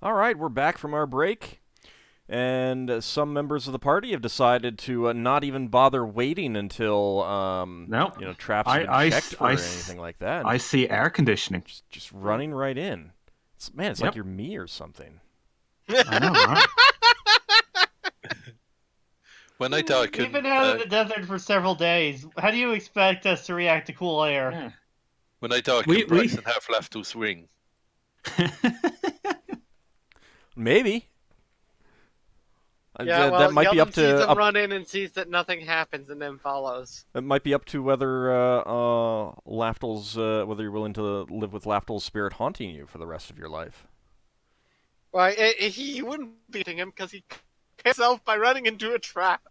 All right, we're back from our break, and some members of the party have decided to not even bother waiting until Nope. traps have been checked for anything like that. I see air conditioning. Just running right in. It's like you're me or something. I know, right? When I die, We've been out of the desert for several days. How do you expect us to react to cool air? Yeah. When I die, can Braxon have Lafdul's ring? Maybe. Yeah, that might be up to. Sees him run in and sees that nothing happens, and then follows. It might be up to whether Lafdul's whether you're willing to live with Lafdul's spirit haunting you for the rest of your life. Well, he wouldn't be beating him because he himself by running into a trap.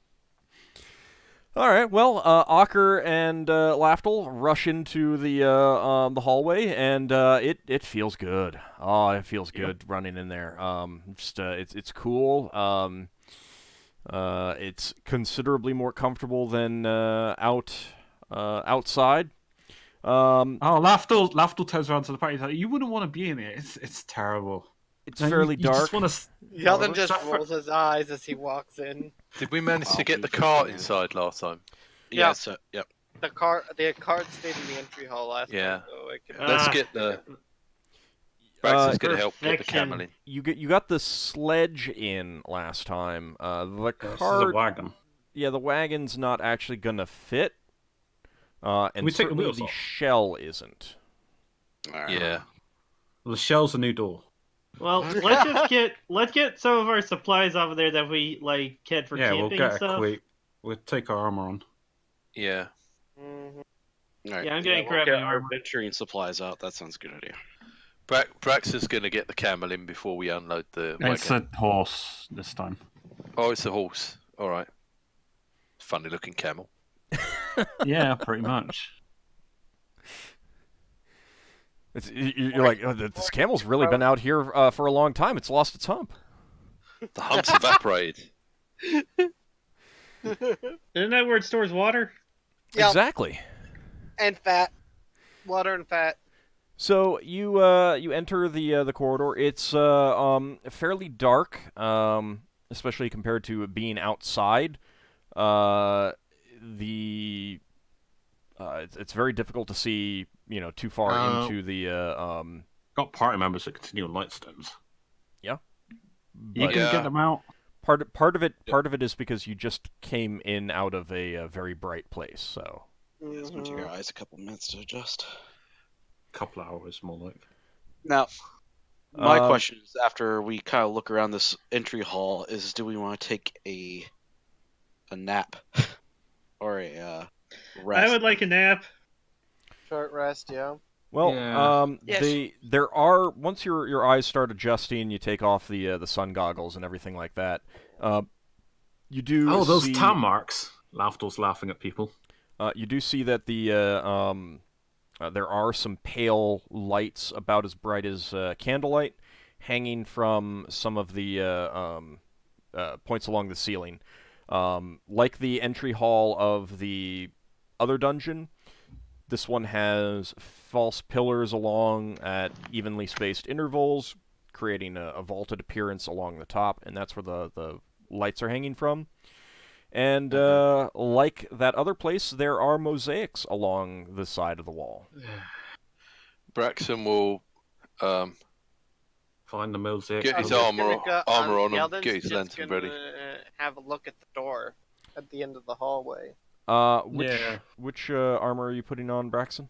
All right. Well, Ockar and Lafdul rush into the hallway, and it feels good. Oh, it feels good running in there. It's cool. It's considerably more comfortable than outside. Lafdul turns around to the party. He's like, "You wouldn't want to be in here. It's terrible. It's fairly dark." Yeldan just rolls his eyes as he walks in. Did we manage to get the cart inside last time? Yeah. Yep. The cart stayed in the entry hall last time. So Let's get the. Braxon's gonna help get the camel in. You got the sledge in last time. The cart. This is a wagon. Yeah, the wagon's not actually gonna fit. And we take the certainly wheels the off. shell isn't. Yeah. Well, the shell's a new door. Well, let's get some of our supplies over there that we get for camping we'll get and stuff. We'll take our armor on. Yeah. All right. Yeah, I'm gonna we'll grab get my our armor. adventuring supplies out. That sounds a good idea. Braxon's gonna get the camel in before we unload the wagon. It's a horse this time. Oh, it's a horse. All right. Funny looking camel. Yeah, pretty much. You're like, oh, this camel's really been out here for a long time. It's lost its hump. The hump's evaporated. Isn't that where it stores water? Yep. Exactly. And fat, water and fat. So you enter the corridor. It's fairly dark, especially compared to being outside. It's very difficult to see, too far into the. Got party members that continue on light stones. Yeah. You can get them out. Part of it is because you just came in out of a very bright place. So. It's going to take our eyes a couple minutes to adjust. Couple hours, more like. Now, my question is, after we kind of look around this entry hall, is do we want to take a nap or a rest? I would like a nap. Short rest, yeah. Well, Yes. there are, once your eyes start adjusting, you take off the sun goggles and everything like that. You do. Oh, those see, tan marks. Lafdul's laughing at people. You do see that there are some pale lights about as bright as candlelight hanging from some of the points along the ceiling. Like the entry hall of the other dungeon, this one has false pillars along at evenly spaced intervals, creating a vaulted appearance along the top, and that's where the lights are hanging from. And like that other place, there are mosaics along the side of the wall. Braxon will Find the mosaic. get his I'm armor just on and Yeldan's get his just lantern gonna, ready. have a look at the door at the end of the hallway. Which armor are you putting on, Braxon?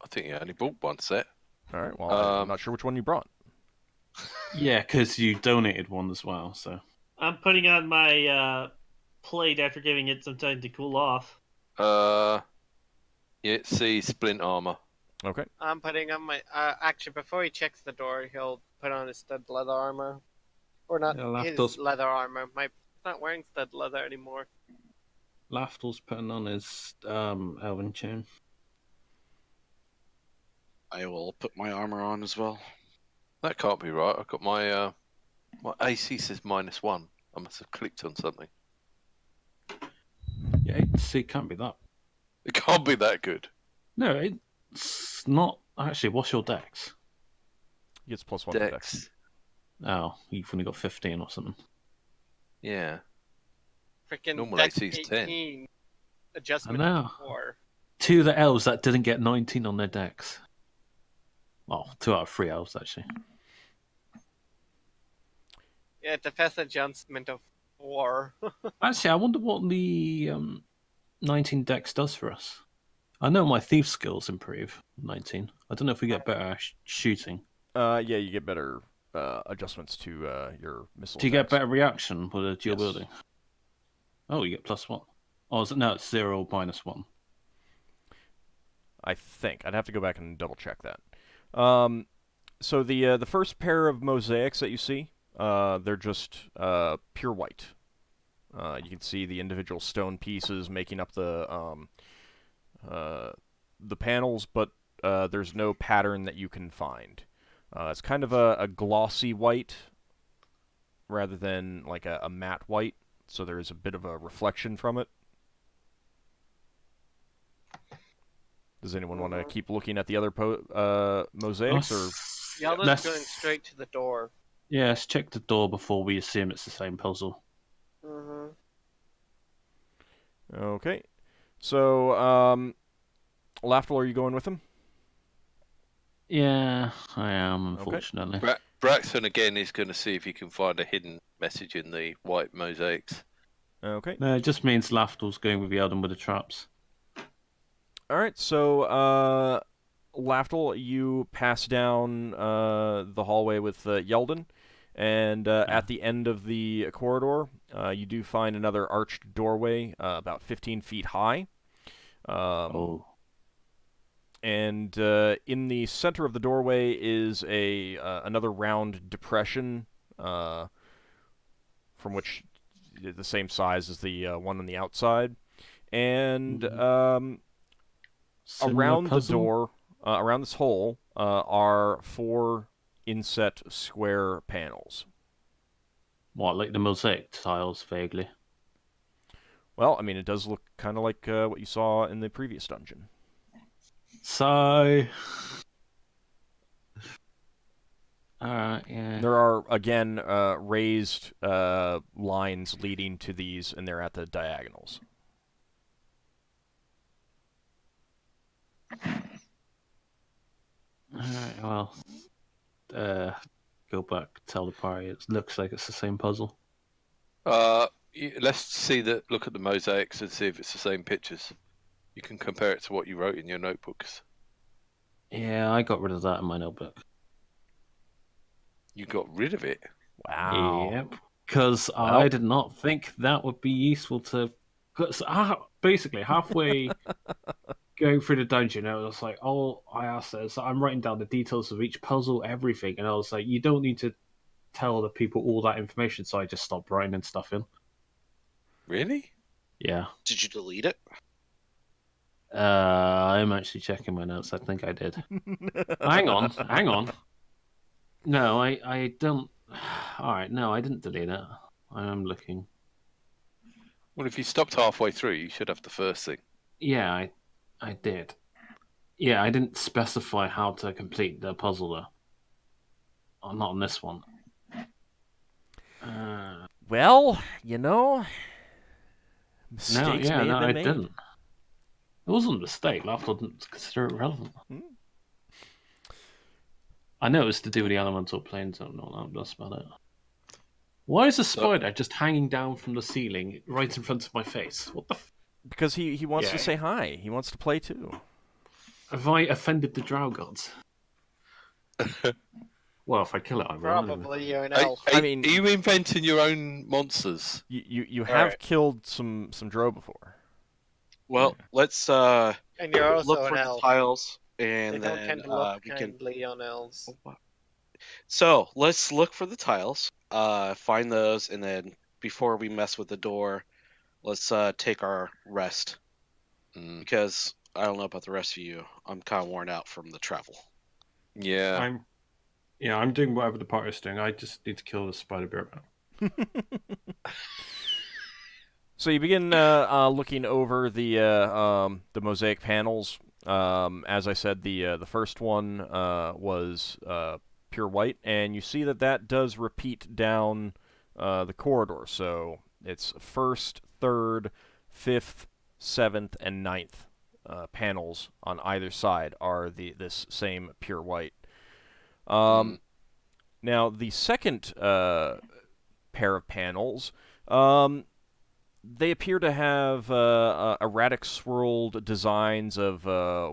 I think he only bought one set. All right. Well, I'm not sure which one you brought. Yeah, because you donated one as well. So I'm putting on my plate after giving it some time to cool off. Yeah, see splint armor. Okay. I'm putting on my. Actually, before he checks the door, he'll put on his stud leather armor, or not his leather armor. He's not wearing stud leather anymore. Lafdul's putting on his elven chain. I will put my armor on as well. That can't be right. I've got my my AC says -1. I must have clicked on something. Yeah, see, it can't be that. It can't be that good. No, it's not. Actually, what's your dex? He gets +1 to Dex. Oh, you've only got 15 or something. Yeah. Freaking Normal dex AC is 10. 18. Adjustment I know. 4. 2 of the elves that didn't get 19 on their decks. Well, 2 out of 3 elves, actually. Yeah, defense adjustment of 4. Actually, I wonder what the 19 dex does for us. I know my thief skills improve 19. I don't know if we get better at shooting. Yeah, you get better adjustments to your missile. Do you attacks. get better reaction with a dual Yes. building? Oh, you get +1. Oh, is it? No, it's 0 -1. I think I'd have to go back and double check that. So the first pair of mosaics that you see, they're just pure white. You can see the individual stone pieces making up the panels, but there's no pattern that you can find. It's kind of a glossy white rather than like a matte white, so there's a bit of a reflection from it. Does anyone want to keep looking at the other mosaics? Or Yeldan's going straight to the door. Yeah, let's check the door before we assume it's the same puzzle. Okay. So, Lafdul, are you going with him? Yeah, I am, unfortunately. Okay. Braxon again is going to see if he can find a hidden message in the white mosaics. Okay. No, it just means Lafdul's going with Yeldan with the traps. All right, so Lafdul, you pass down the hallway with Yeldan, and at the end of the corridor, you do find another arched doorway about 15 feet high. And in the center of the doorway is another round depression, from which the same size as the one on the outside, and around the door, around this hole, are 4 inset square panels. What, like the mosaic tiles, vaguely? Well, I mean, it does look kind of like what you saw in the previous dungeon. So... yeah. There are, again, raised lines leading to these, and they're at the diagonals. Alright, well... go back, tell the party it looks like it's the same puzzle. Let's see look at the mosaics and see if it's the same pictures. You can compare it to what you wrote in your notebooks. Yeah, I got rid of that in my notebook. You got rid of it? Wow. Yep. Because I did not think that would be useful to... Cause, basically, halfway going through the dungeon, I was like, I asked her, so I'm writing down the details of each puzzle, everything, and I was like, you don't need to tell the people all that information, so I just stopped writing stuff in. Really? Yeah. Did you delete it? I'm actually checking my notes. I think I did. Hang on. No, I don't... Alright, no, I didn't delete it. I am looking. Well, if you stopped halfway through, you should have the first thing. Yeah, I did. Yeah, I didn't specify how to complete the puzzle, though. Oh, not on this one. Well, you know, mistakes may have been I made. didn't. It wasn't a mistake. Lafdul didn't consider it relevant. I know it's to do with the elemental planes and all that, that's about it. Why is a spider just hanging down from the ceiling right in front of my face? What the Because he wants to say hi. He wants to play too. Have I offended the drow gods? Well, if I kill it, I will. Probably you're an elf. I mean, are you inventing your own monsters? You have killed some drow before. Well, let's and you're also look an for the elf. tiles, They and don't then tend to look we can. kindly on elves. So let's look for the tiles, find those, and then before we mess with the door, let's take our rest. Because I don't know about the rest of you, I'm kind of worn out from the travel. Yeah. I'm doing whatever the party's doing. I just need to kill the spider bear now. So you begin looking over the mosaic panels. As I said, the first one was pure white, and you see that that does repeat down the corridor. So it's 1st, 3rd, 5th, 7th, and 9th panels on either side are this same pure white. Now, the second pair of panels, they appear to have erratic swirled designs of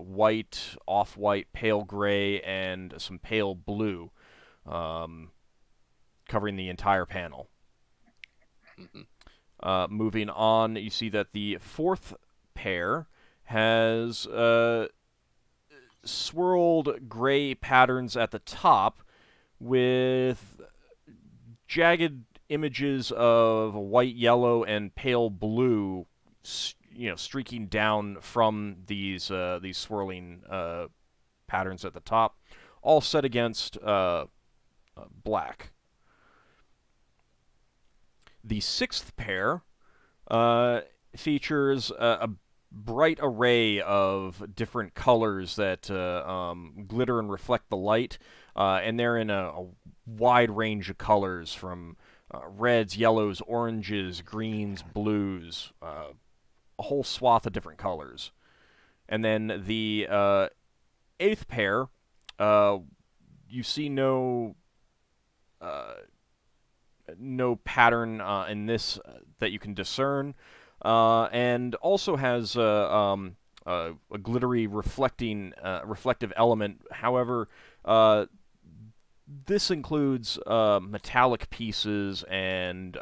white, off-white, pale gray, and some pale blue, covering the entire panel. Moving on, you see that the 4th pair has swirled gray patterns at the top with jagged images of white, yellow, and pale blue, streaking down from these swirling patterns at the top, all set against black. The 6th pair features a bright array of different colors that glitter and reflect the light, and they're in a wide range of colors from reds, yellows, oranges, greens, blues, a whole swath of different colors. And then the 8th pair, you see no pattern in this that you can discern, and also has a glittery reflective element. However, this includes metallic pieces and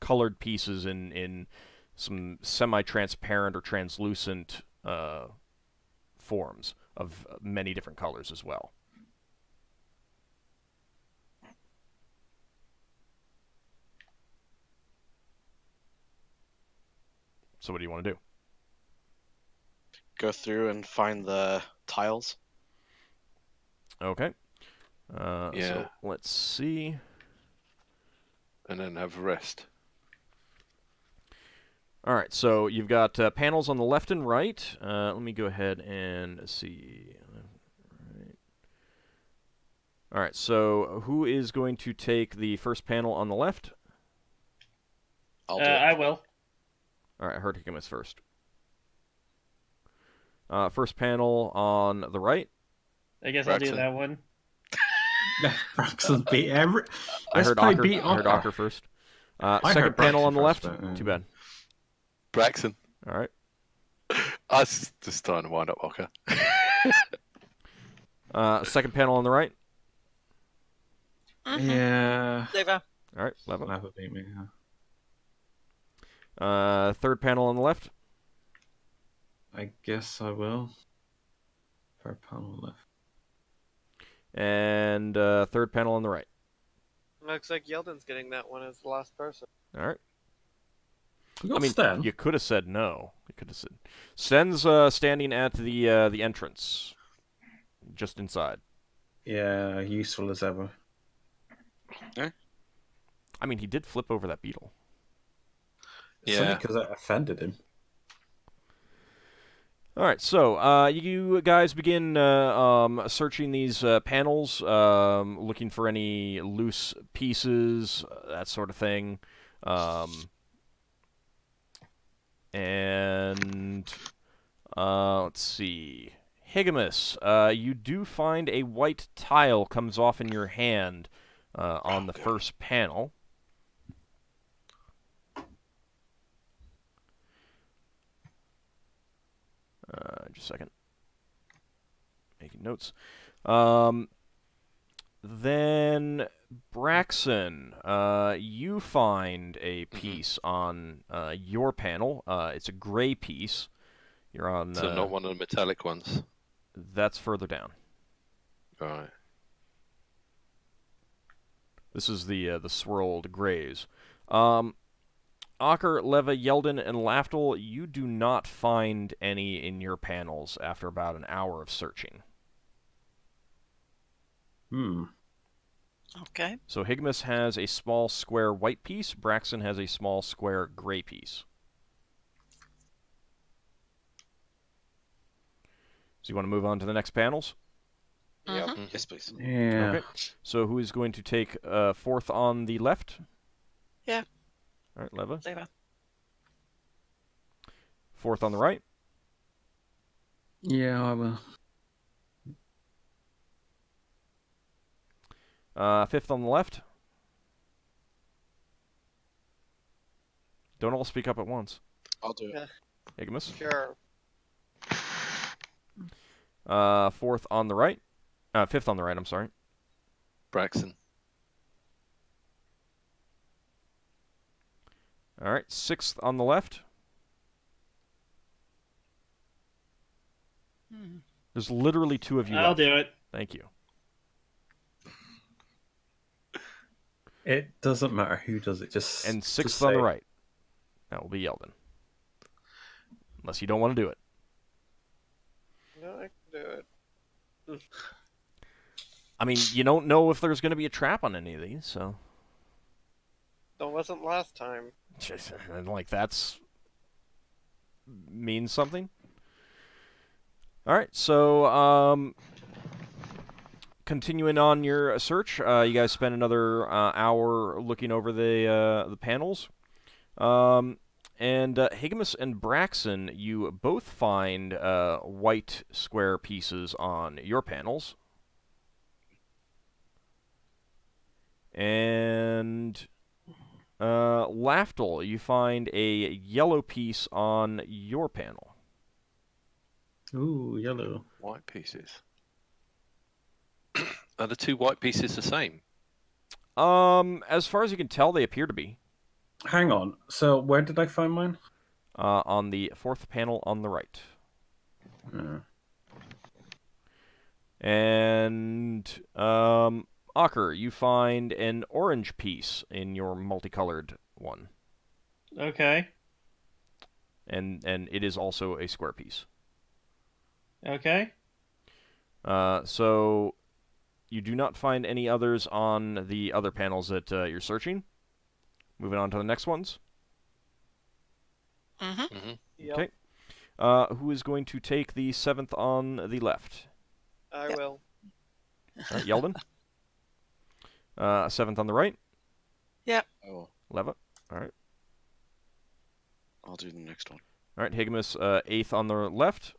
colored pieces in some semi-transparent or translucent forms of many different colors as well. So what do you want to do? Go through and find the tiles. Okay. So let's see. And then have a rest. All right, so you've got panels on the left and right. Let me go ahead and see. All right, so who is going to take the first panel on the left? I'll do it. I will. All right, I heard Higgimus first. First panel on the right. I guess Braxon. I'll do that one. Braxon beat every. I heard Ockar first. Second panel on the left. Too bad. Braxon. All right. I was just trying to wind up Ockar. Second panel on the right. Yeah. Leva. All right, Leva. Leva beat me. Third panel on the left. I guess I will. Third panel left. And third panel on the right. Looks like Yeldan's getting that one as the last person. All right. I mean, Sten. You could have said no. You could have said Sten's standing at the entrance, just inside. Yeah, useful as ever. I mean, he did flip over that beetle. Yeah, because I offended him. All right, so you guys begin searching these panels, looking for any loose pieces, that sort of thing. And let's see. Higgimus, you do find a white tile comes off in your hand on the first panel. Just a second. Making notes. Then, Braxon, you find a piece on your panel. It's a gray piece. You're on. So not one of the metallic ones. That's further down. All right. This is the swirled grays. Ockar, Leva, Yeldan, and Lafdul, you do not find any in your panels after about an hour of searching. Okay. So Higgimus has a small square white piece. Braxon has a small square gray piece. So you want to move on to the next panels? Yep. Yes, please. Yeah. Okay. So who is going to take fourth on the left? Yeah. All right, Leva. Leva. Fourth on the right. Yeah, I will. Fifth on the left. Don't all speak up at once. I'll do it. Yeah. Higgimus. Sure. Fourth on the right. Fifth on the right, I'm sorry. Braxon. All right, sixth on the left. There's literally two of you I'll left. do it. Thank you. It doesn't matter who does it. Just And sixth just on the say- right. That will be Yeldan. Unless you don't want to do it. No, I can do it. I mean, you don't know if there's going to be a trap on any of these, so... That wasn't last time. And, like, that's... means something? Alright, so, continuing on your search, you guys spend another hour looking over the panels. And Higgimus and Braxon, you both find white square pieces on your panels. And Lafdul, you find a yellow piece on your panel. Ooh, yellow. White pieces. Are the two white pieces the same? As far as you can tell, they appear to be. Hang on. So where did I find mine? On the fourth panel on the right. And Ockar, you find an orange piece in your multicolored one. Okay. And it is also a square piece. Okay. So you do not find any others on the other panels that you're searching. Moving on to the next ones. Yep. Okay. Who is going to take the seventh on the left? I Yep. will. All right, Yeldan. Seventh on the right. Oh, Leva. All right. I'll do the next one. All right, Higgimus, eighth on the left.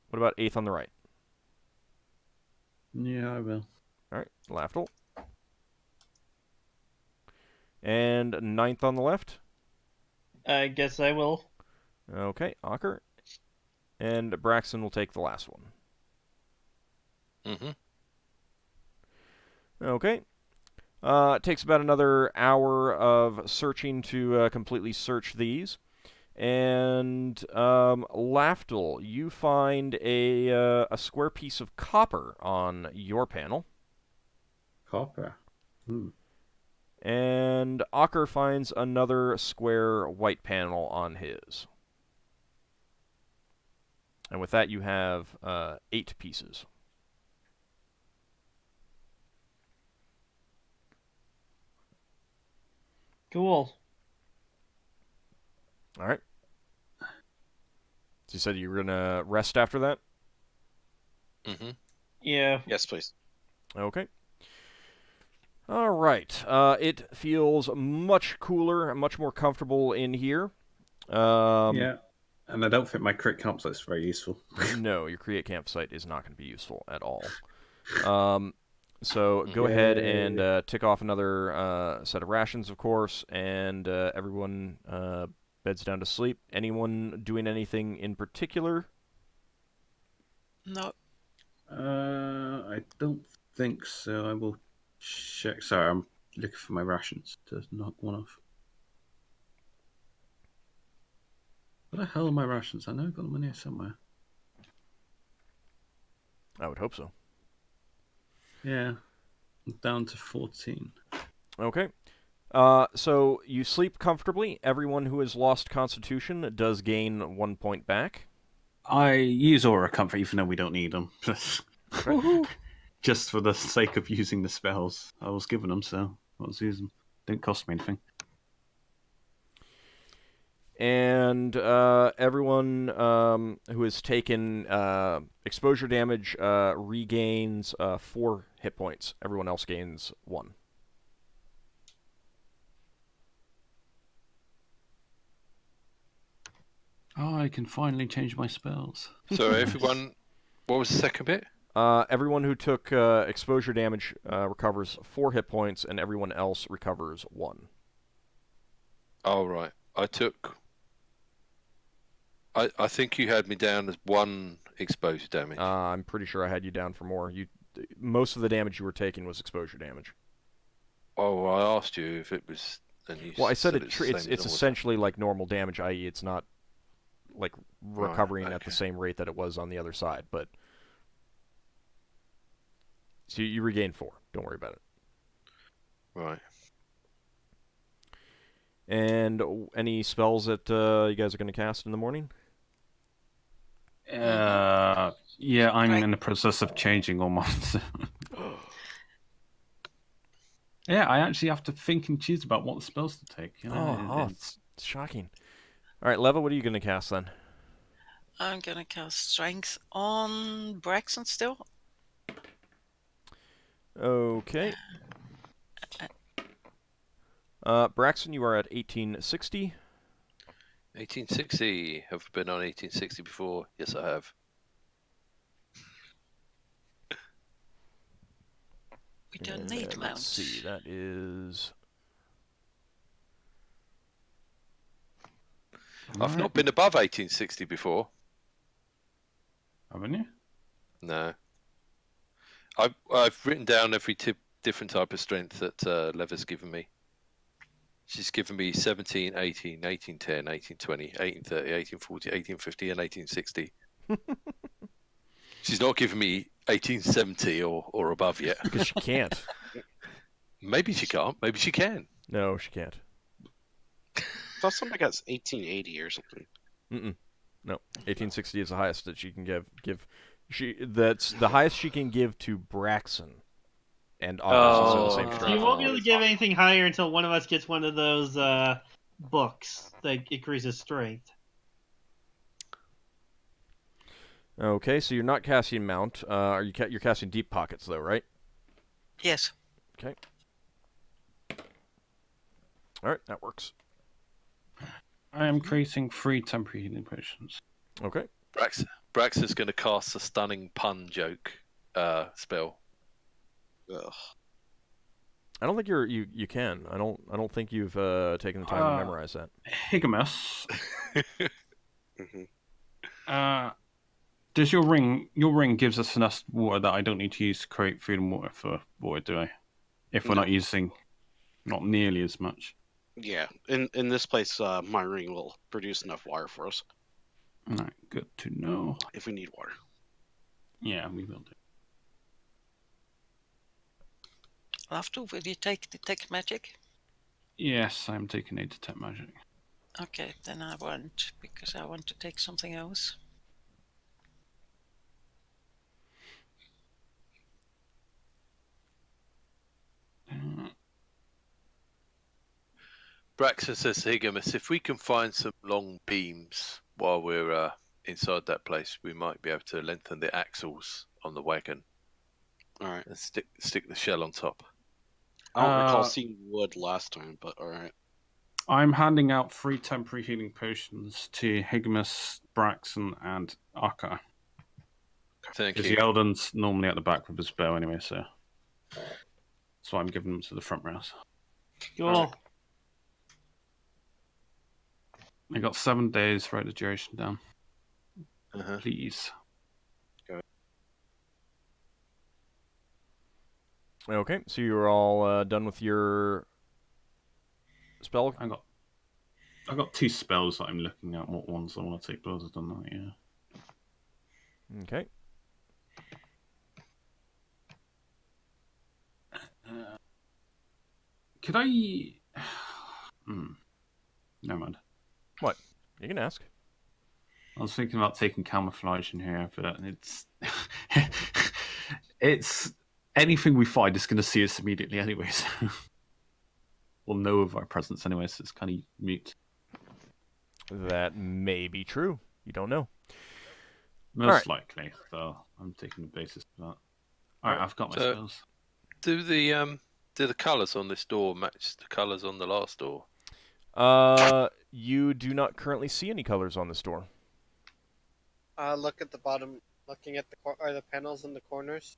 What about eighth on the right? Yeah, I will. All right, Lafdul. And ninth on the left. I guess I will. Okay, Ockar. And Braxon will take the last one. Okay. It takes about another hour of searching to completely search these. And Lafdul, you find a square piece of copper on your panel. Copper. Ooh. And Ockar finds another square white panel on his. And with that, you have 8 pieces. Cool. All right. So you said you were going to rest after that? Yeah. Yes, please. Okay. All right. It feels much cooler and much more comfortable in here. Yeah. And I don't think my crit campsite's very useful. No, your create campsite is not going to be useful at all. So go ahead and tick off another set of rations, of course, and everyone beds down to sleep. Anyone doing anything in particular? No. I don't think so. I will check. Sorry, I'm looking for my rations to knock one off. What the hell are my rations? I know I've got them in here somewhere. I would hope so. Yeah. I'm down to 14. Okay. So you sleep comfortably. Everyone who has lost Constitution does gain 1 point back. I use Aura Comfort even though we don't need them. Just for the sake of using the spells. I was given them, so I'll use them. Didn't cost me anything. And everyone who has taken exposure damage regains 4 hit points. Everyone else gains 1. Oh, I can finally change my spells. So everyone, what was the second bit? Everyone who took exposure damage recovers 4 hit points, and everyone else recovers 1. Oh, right. I think you had me down as 1 exposure damage. I'm pretty sure I had you down for more. Most of the damage you were taking was exposure damage. Oh, well, I asked you if it was... And you I said it's it's essentially like normal damage, i.e. it's not like recovering at the same rate that it was on the other side, but... So you regain 4. Don't worry about it. Right. And any spells that you guys are going to cast in the morning? Yeah, I'm in the process of changing all mine. Yeah, I actually have to think and choose about what spells to take. You know, it's shocking. All right, Leva, what are you going to cast then? I'm going to cast Strength on Braxon still. Okay. Braxon, you are at 1860. 1860. Have I been on 1860 before? Yes, I have. We don't need mounts. Let's see, that is... I've not been above 1860 before. Haven't you? No. I've written down every different type of strength that Leva's given me. She's given me 17, 18, 18, 10, 18, 20, 18, 30, 18, 40, 18, 50, and 1860. She's not given me 1870 or above yet. Because she can't. Maybe she can't. Maybe she can. No, she can't. I thought somebody got 1880 or something. No, 1860 is the highest that she can give. That's the highest she can give to Braxon. And Ockar the same strength. You won't be able to give anything higher until one of us gets one of those books that increases strength. Okay, so you're not casting Mount. You're casting Deep Pockets, though, right? Yes. Okay. All right, that works. I am creating 3 temporary healing potions. Okay. Braxon's going to cast a stunning pun joke spell. Ugh. I don't think you can. I don't think you've taken the time to memorize that. Higgimus. Does your ring gives us enough water that I don't need to use to create food and water for water, do I? If we're not using not nearly as much. Yeah, in this place, my ring will produce enough water for us. All right, good to know. If we need water. Yeah, we will do. Lafdul, will you take detect magic? Yes, I'm taking a detect magic. Okay, then I won't, because I want to take something else. Braxon says to Higgimus, if we can find some long beams while we're inside that place, we might be able to lengthen the axles on the wagon. All right. And stick the shell on top. I don't recall seeing wood last time, but all right. I'm handing out 3 temporary healing potions to Higgimus, Braxon, and Ockar. Thank Because you. Yeldan's normally at the back with his bow anyway, so I'm giving them to the front rows. Cool. Right. I got 7 days. Write the duration down. Please. Okay, so you're all done with your spell? I got 2 spells that I'm looking at. What ones I want to take? But I've done that, yeah. Okay. Could I? Never mind. What? You can ask. I was thinking about taking camouflage in here, but it's anything we find is going to see us immediately anyway. So we'll know of our presence anyway, so it's kind of mute. That may be true. You don't know. Most likely, so I'm taking the basis of that. Alright, I've got my spells. Do the colours on this door match the colours on the last door? You do not currently see any colors on this door. Look at the bottom. Looking at the panels in the corners.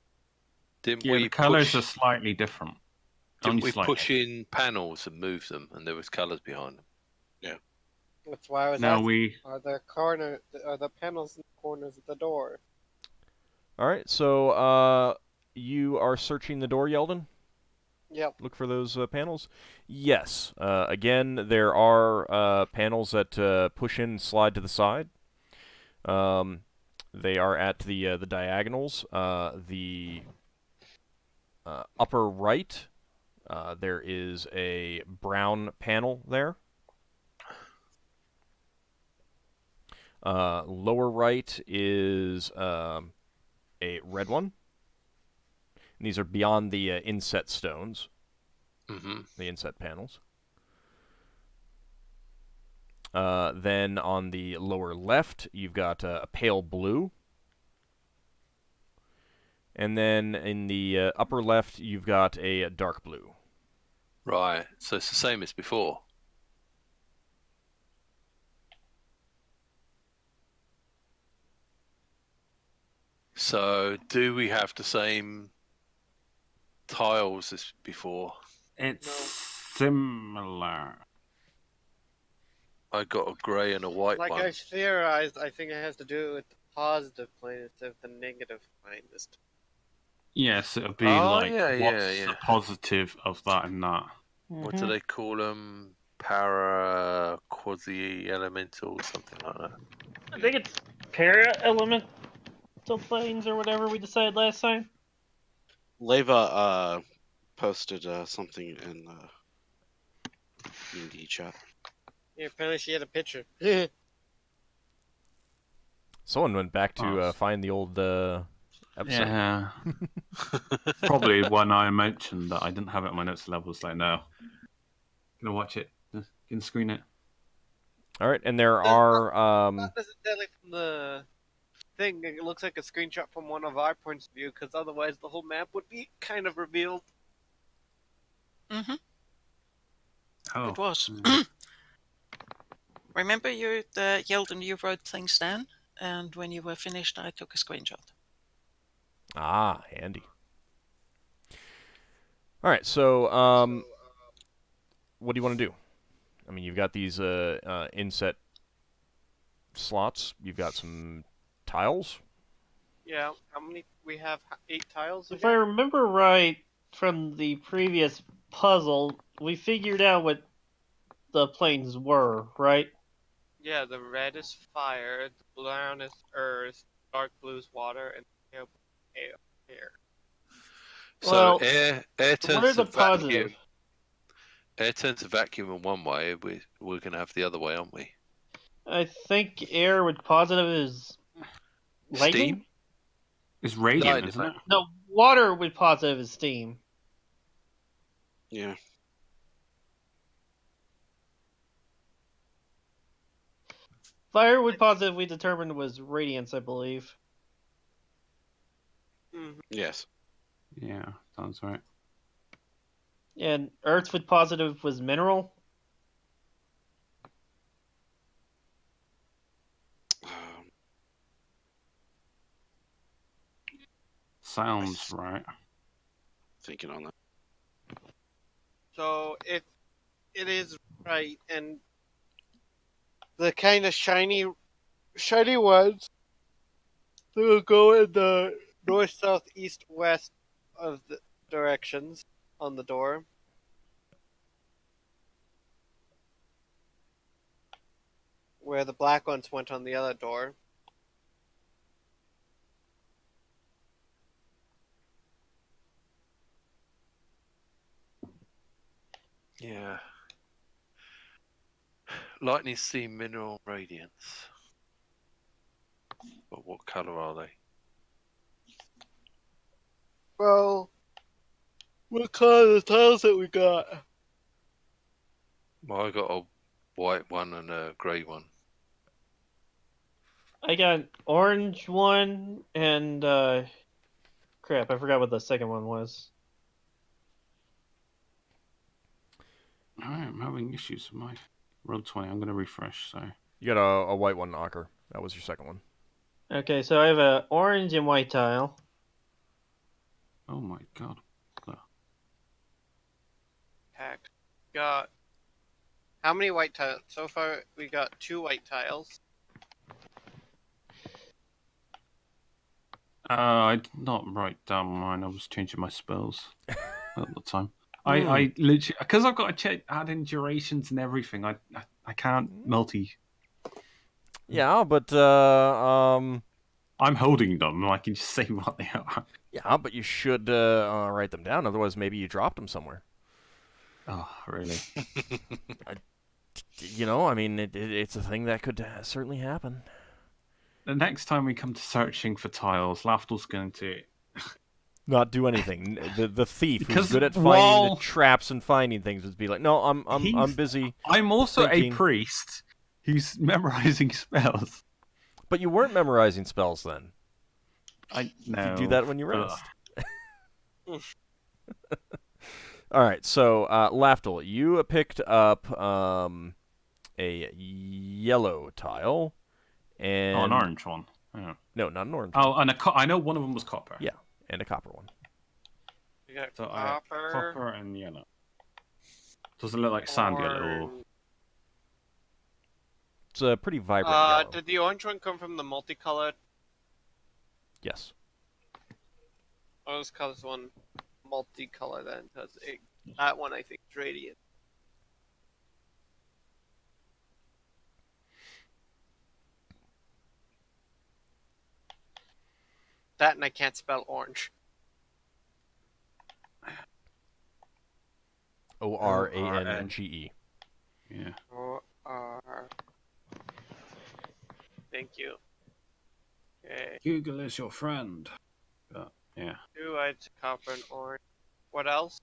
The colours are slightly different. Didn't we push in panels and move them, and there was colours behind them? Yeah. That's why I was asking. Are the panels in the corners of the door? All right, so you are searching the door, Yeldan? Yep. Look for those panels. Yes. Again, there are panels that push in and slide to the side. They are at the diagonals. The upper right, there is a brown panel there. Lower right is a red one. And these are beyond the inset stones, the inset panels. Then on the lower left, you've got a pale blue. And then in the upper left, you've got a dark blue. Right, so it's the same as before. So, do we have the same tiles as before? It's similar. I got a grey and a white one. Like I theorized, I think it has to do with the positive plane instead of the negative plane this time. Yes, it'll be what's the positive of that and that. What do they call them? Para, quasi-elemental, something like that. I think it's para-elemental planes or whatever we decided last time. Leva posted something in the chat. Yeah, apparently she had a picture. Someone went back to find the old episode. Yeah. Probably when I mentioned that I didn't have it on my notes level, it's like, no. Gonna watch it. Can screen it. All right, and there are... Not necessarily from the thing. It looks like a screenshot from one of our points of view, because otherwise the whole map would be kind of revealed. Mm-hmm. Oh. It was. Remember, Yeldan, you wrote things down, and when you were finished, I took a screenshot. Ah, handy. All right, so what do you want to do? I mean, you've got these inset slots. You've got some tiles. Yeah, how many? We have 8 tiles. If I remember right from the previous puzzle, we figured out what the planes were, right? Yeah, the red is fire, the brown is earth, dark blue is water, and the pale blue is air. So air turns to vacuum. Positive? Air turns to vacuum in one way. We're going to have the other way, aren't we? I think air with positive is lightning? Steam? It's radiant, isn't it? No, water with positive is steam. Yeah. Fire with positive we determined was radiance, I believe. Yes. Yeah, sounds right. And earth with positive was mineral. Sounds right. Thinking on that. So if it is right, and the kind of shiny ones, they will go in the north, south, east, west of the directions on the door. Where the black ones went on the other door. Yeah. Lightning, steam, mineral, radiance. But what colour are they? Well, what color are the tiles that we got? Well, I got a white one and a grey one. I got orange one and crap, I forgot what the second one was. I'm having issues with my roll 20. I'm going to refresh. So You got a white one, Ockar. That was your second one. Okay, so I have a orange and white tile. oh my god. Heck. Got how many white tiles? So far, we got 2 white tiles. I did not write down mine. I was changing my spells at the time. I literally, because I've got to add in durations and everything. I can't multi. Yeah, but I'm holding them. I can just say what they are. yeah, but you should write them down. Otherwise, maybe you dropped them somewhere. Oh, really? You know, I mean, it's a thing that could certainly happen. The next time we come to searching for tiles, Lafdul's going to Not do anything. The thief who's Because good at finding the while- traps and finding things would be like, no, I'm busy. I'm also thinking. a priest who's memorizing spells. But you weren't memorizing spells then. I know. You do that when you rest. All right, so Lafdul, you picked up a yellow tile, and an orange one. Yeah. No, not an orange. Oh, and I know one of them was copper. Yeah, and a copper one. We got So copper. copper and yellow. Does it look like sand yellow? Or... It's a pretty vibrant yellow. Did the orange one come from the multicolored? Yes. Oh, this colors one multicolor then, because that one I think is radiant. That and I can't spell orange. Orange. Yeah. O-R. Thank you. Okay. Google is your friend. But, yeah. 2 whites, copper, and orange. What else?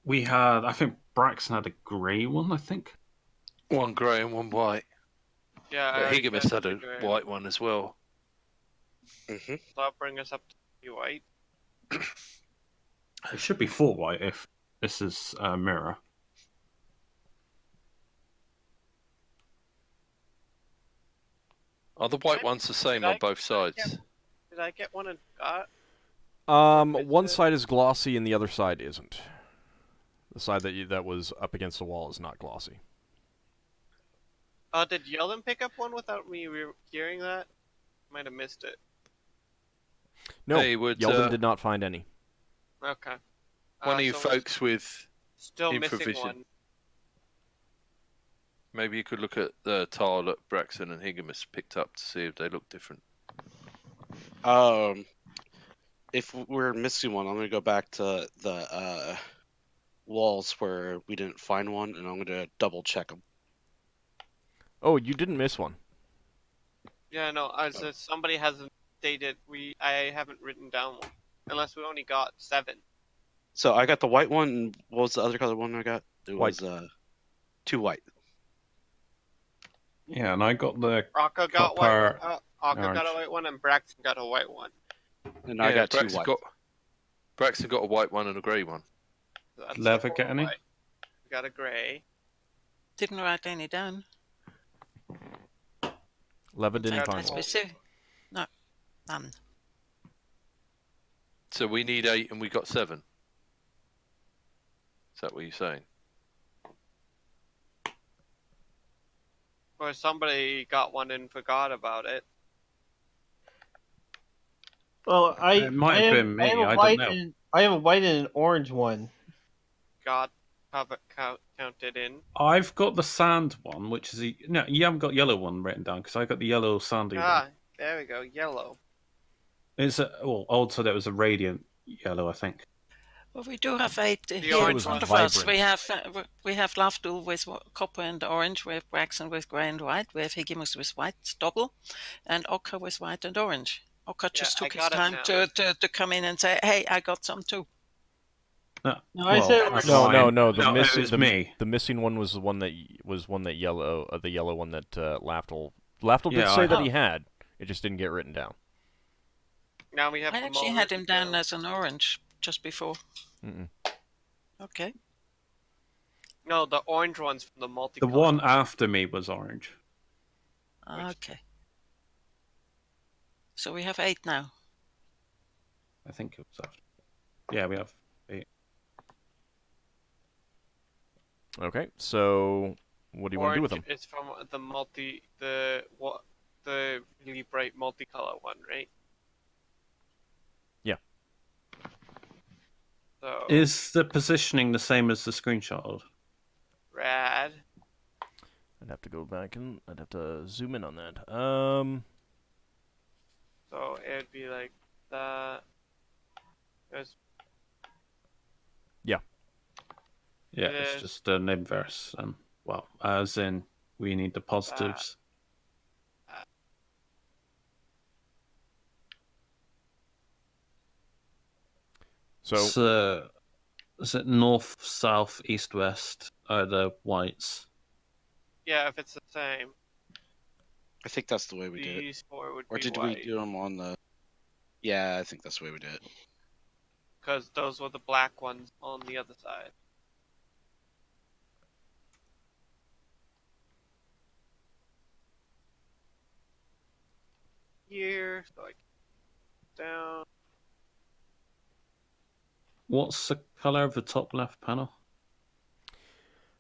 We had, I think Braxon had a grey one, I think. 1 grey and 1 white. Yeah, But I Higgimus guess had a gray. white one as well. So that'll bring us up to 3 white. It should be 4 white if this is a mirror. Are the white ones the same on both sides? Did I get one and got? One side is glossy and the other side isn't. The side that was up against the wall is not glossy. Did Yeldan pick up one without me hearing that? Might have missed it. No, Hey, Yeldan did not find any. Okay. One of you so we're folks with still missing infravision. one. Maybe you could look at the tile that Braxon and Higgimus picked up to see if they look different. If we're missing one, I'm gonna go back to the walls where we didn't find one, and I'm gonna double check them. Oh, you didn't miss one. Yeah, no. Somebody hasn't stated. I haven't written down one, unless we only got 7. So I got the white one. And what was the other color one I got? It White. was 2 white. Yeah, and I got the Ockar got copper, white. Ockar got a orange. white one, and Braxton got a white one. And I got 2 white. Braxton got a white one and a grey one. So that's Leather 4 get any? white. We got a grey. Didn't write any down. Leva didn't Fact, find I one. Specific. No, none. So we need 8 and we got 7. Is that what you're saying? Or somebody got one and forgot about it. Well, It might have been me, I don't know. I have a white and an orange one. Got counted in. I've got the sand one, which is no, you haven't got yellow one written down because I got the yellow sandy one. There we go. Yellow. It's also there was a radiant yellow, I think. Well, we do have 8 here in orange front of one. us. We have Lafdul with copper and orange. We have Braxon with grey and white. We have Higgimus with white, double, and Ockar with white and orange. Ockar just Yeah, I took his got it time now. to come in and say, "Hey, I got some too." No, No, I said that's No, fine. no. it was me. The missing one was the one that yellow, the yellow one that Lafdul did Yeah, say I that have- he had. It just didn't get written down. Now we have I them actually all had written him down as an orange just before. Mm-mm. Okay. No, the orange one's from the The multicolored. one after me was orange. Okay. So we have 8 now. I think it was after. Yeah, we have 8. Okay, so what do you want to do with them? It's from the really bright multicolor one, right? Yeah. So Is the positioning the same as the screenshot? rad. I'd have to go back and I'd have to zoom in on that. So it'd be like that. There's Yeah, It it's is. just an inverse, and well, as in we need the positives. So is it north, south, east, west are the whites? yeah, if it's the same, I think that's the way we did it. these four would Or be did white. we do them on the? Yeah, I think that's the way we did it. Because those were the black ones on the other side. Here, so I can down. What's the color of the top left panel?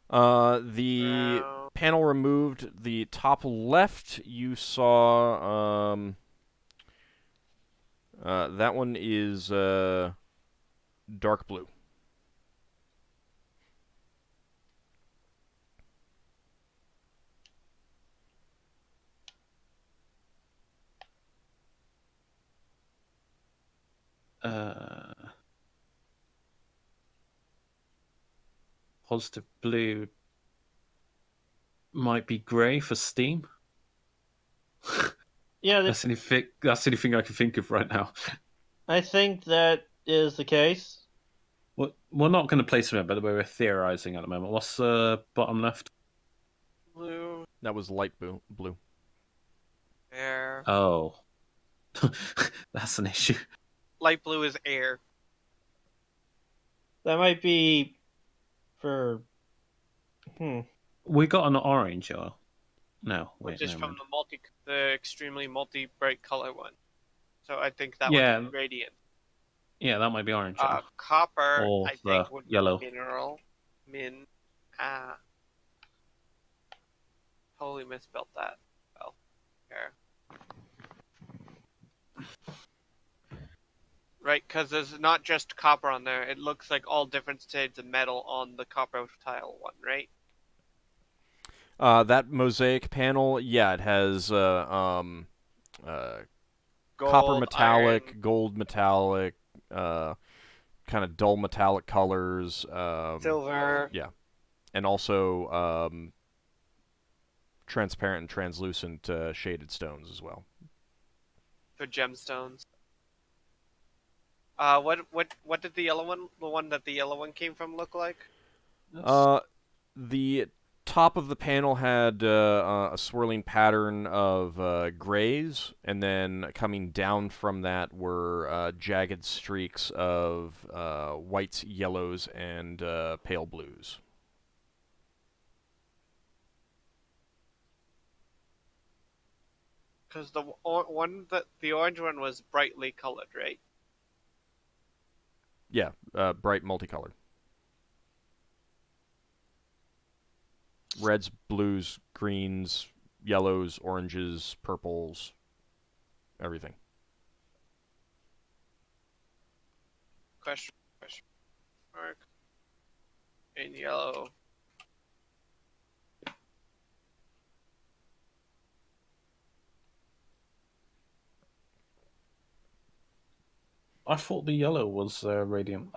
the Brown. panel removed, the top left, you saw, that one is, dark blue. Positive blue might be grey for Steam. Yeah, That's the only thing I can think of right now. I think that is the case. We're not going to place them in, by the way. We're theorizing at the moment. What's the bottom left? Blue, That was light blue. air. Oh, that's an issue. Light blue is air. That might be for. We got an orange, or no? Wait, Which is never from mind. the extremely bright color one. So I think that Yeah. would be radiant. Yeah, that might be orange. yeah. Copper, Or I the think, would yellow. be mineral. Totally misspelled that. Well, here. Right, because there's not just copper on there. It looks like all different shades of metal on the copper tile one, right? That mosaic panel, yeah, it has Gold, copper metallic, iron, gold metallic, kind of dull metallic colors. silver. Yeah, and also transparent and translucent shaded stones as well. For gemstones. What did the one that the yellow one came from, look like? The top of the panel had a swirling pattern of grays, and then coming down from that were jagged streaks of whites, yellows, and pale blues. Because the orange one was brightly colored, right? Yeah, bright multicolored. Reds, blues, greens, yellows, oranges, purples, everything. Question mark. In yellow. I thought the yellow was radiant.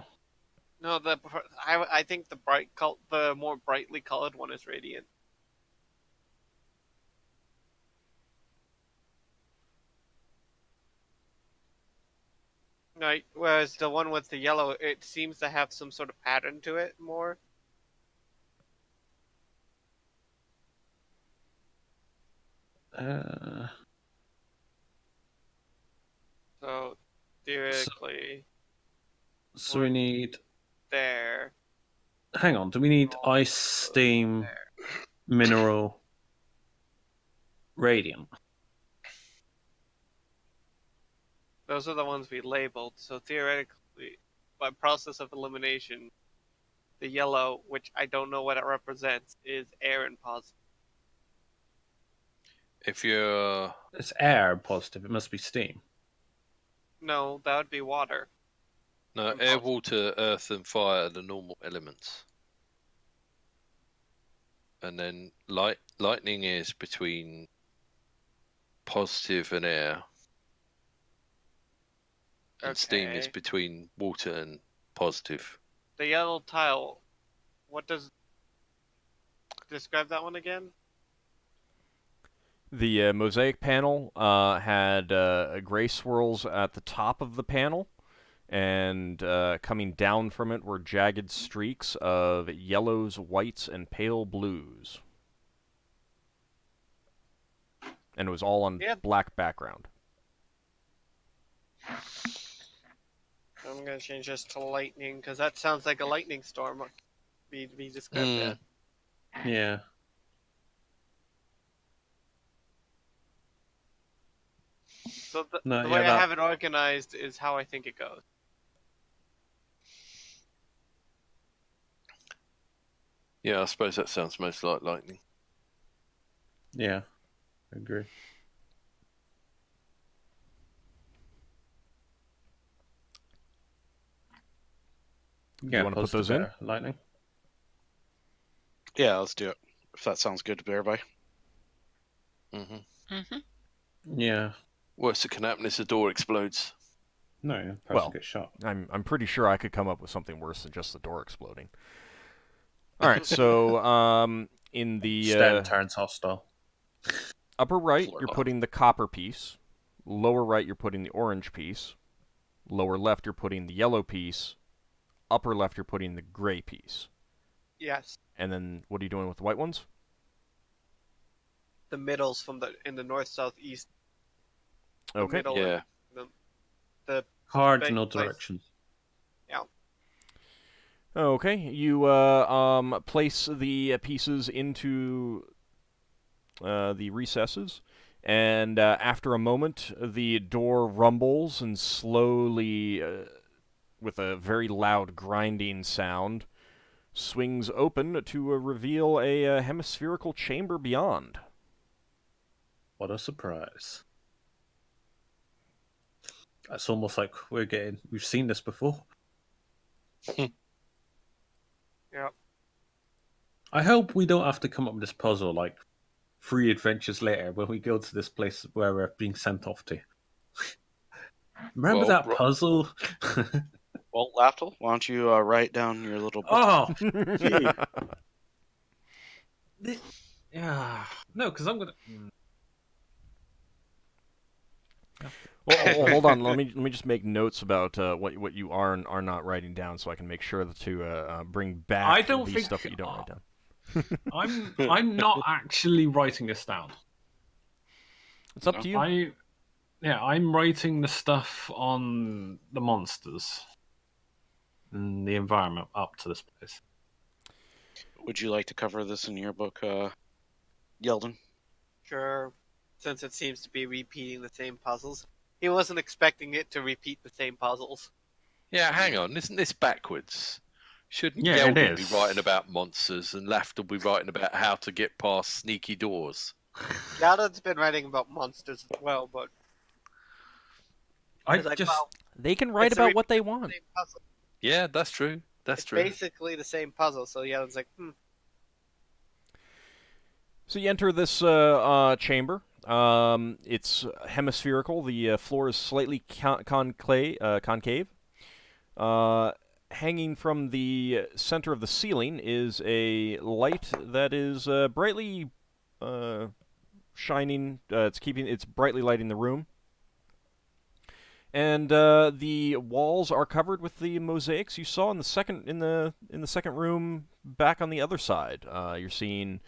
No, I think the more brightly colored one is radiant. Right. Whereas the one with the yellow, it seems to have some sort of pattern to it more. So theoretically, So we need. there. Hang on. Do we need ice, steam, mineral, radiant? Those are the ones we labeled. So theoretically, by process of elimination, the yellow, which I don't know what it represents, is air and positive. If you're... It's air positive. It must be steam. No, that would be water. No, And air, positive. water, earth, and fire are the normal elements. And then lightning is between positive and air. And steam is Okay. between water and positive. The yellow tile, what does... Describe that one again? The mosaic panel had gray swirls at the top of the panel, and coming down from it were jagged streaks of yellows, whites, and pale blues. And it was all on black background. I'm going to change this to lightning, because that sounds like a lightning storm. We described that. Yeah. So the way I have it organized is how I think it goes. Yeah, I suppose that sounds most like lightning. Yeah, I agree. Do you want to put those in? Lightning? Yeah, let's do it. If that sounds good to everybody. Mm-hmm. Mm-hmm. Yeah. Worst that can happen is the door explodes. No, the person gets shot. I'm pretty sure I could come up with something worse than just the door exploding. All right, so in the Stem turns hostile. Upper right, you're putting the copper piece. Lower right, you're putting the orange piece. Lower left, you're putting the yellow piece. Upper left, you're putting the gray piece. Yes. And then what are you doing with the white ones? The middles in the north, south, east. Okay. Yeah. The cardinal directions. Yeah. Okay, you place the pieces into the recesses, and after a moment, the door rumbles and slowly, with a very loud grinding sound, swings open to reveal a hemispherical chamber beyond. What a surprise. It's almost like we've seen this before. Yeah. I hope we don't have to come up with this puzzle like 3 adventures later when we go to this place where we're being sent off to. Remember that puzzle? Well, Lafdul, why don't you write down your little book? Oh, gee. Yeah. No, because I'm going to... Well, hold on. Let me just make notes about what you are and are not writing down, so I can make sure to bring back the stuff that you don't write down. I'm not actually writing this down. It's up to you. I'm writing the stuff on the monsters and the environment up to this place. Would you like to cover this in your book, Yeldan? Sure. Since it seems to be repeating the same puzzles. He wasn't expecting it to repeat the same puzzles. Yeah, hang on. Isn't this backwards? Shouldn't it Yeldan is. be writing about monsters and Lafdul be writing about how to get past sneaky doors? Yeldan's been writing about monsters as well, but... They can write about what they want. Yeah, that's true. It's basically the same puzzle, so Yeldan's like, So you enter this chamber. It's hemispherical. The floor is slightly concave. Hanging from the center of the ceiling is a light that is brightly shining. It's brightly lighting the room. And the walls are covered with the mosaics you saw in the second room back on the other side. You're seeing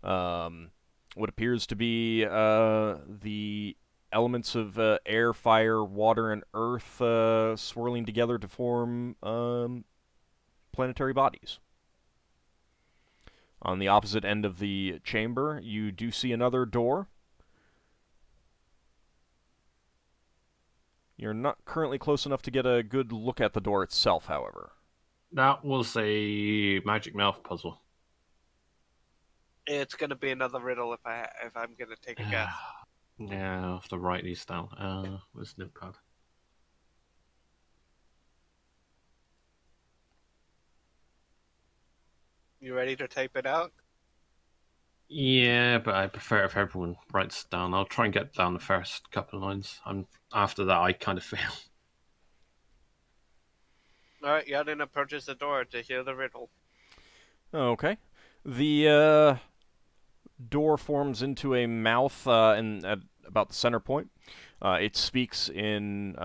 what appears to be the elements of air, fire, water, and earth swirling together to form planetary bodies. On the opposite end of the chamber, you do see another door. You're not currently close enough to get a good look at the door itself, however. That was a magic mouth puzzle. It's gonna be another riddle if I'm gonna take a guess. Yeah, I'll have to write these down. Where's the notepad? You ready to type it out? Yeah, but I prefer if everyone writes it down. I'll try and get down the first couple of lines. After that, I kind of fail. Alright, Yeldan approaches the door to hear the riddle. Okay. The door forms into a mouth at about the center point. It speaks in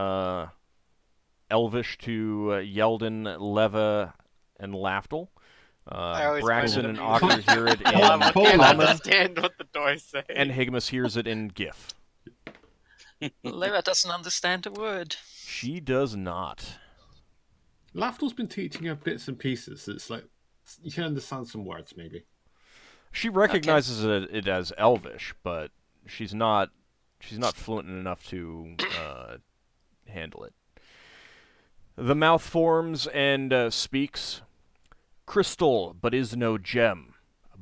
Elvish to Yeldan, Leva, and Lafdul. Braxon and Ockar hear it in I can't Common, understand what the door's saying. and Higgimus hears it in Giff. Leva doesn't understand a word. She does not. Lafdul's been teaching her bits and pieces. It's like you can understand some words, maybe. She recognizes it as Elvish, but she's not fluent enough to handle it. The mouth forms and speaks. Crystal, but is no gem.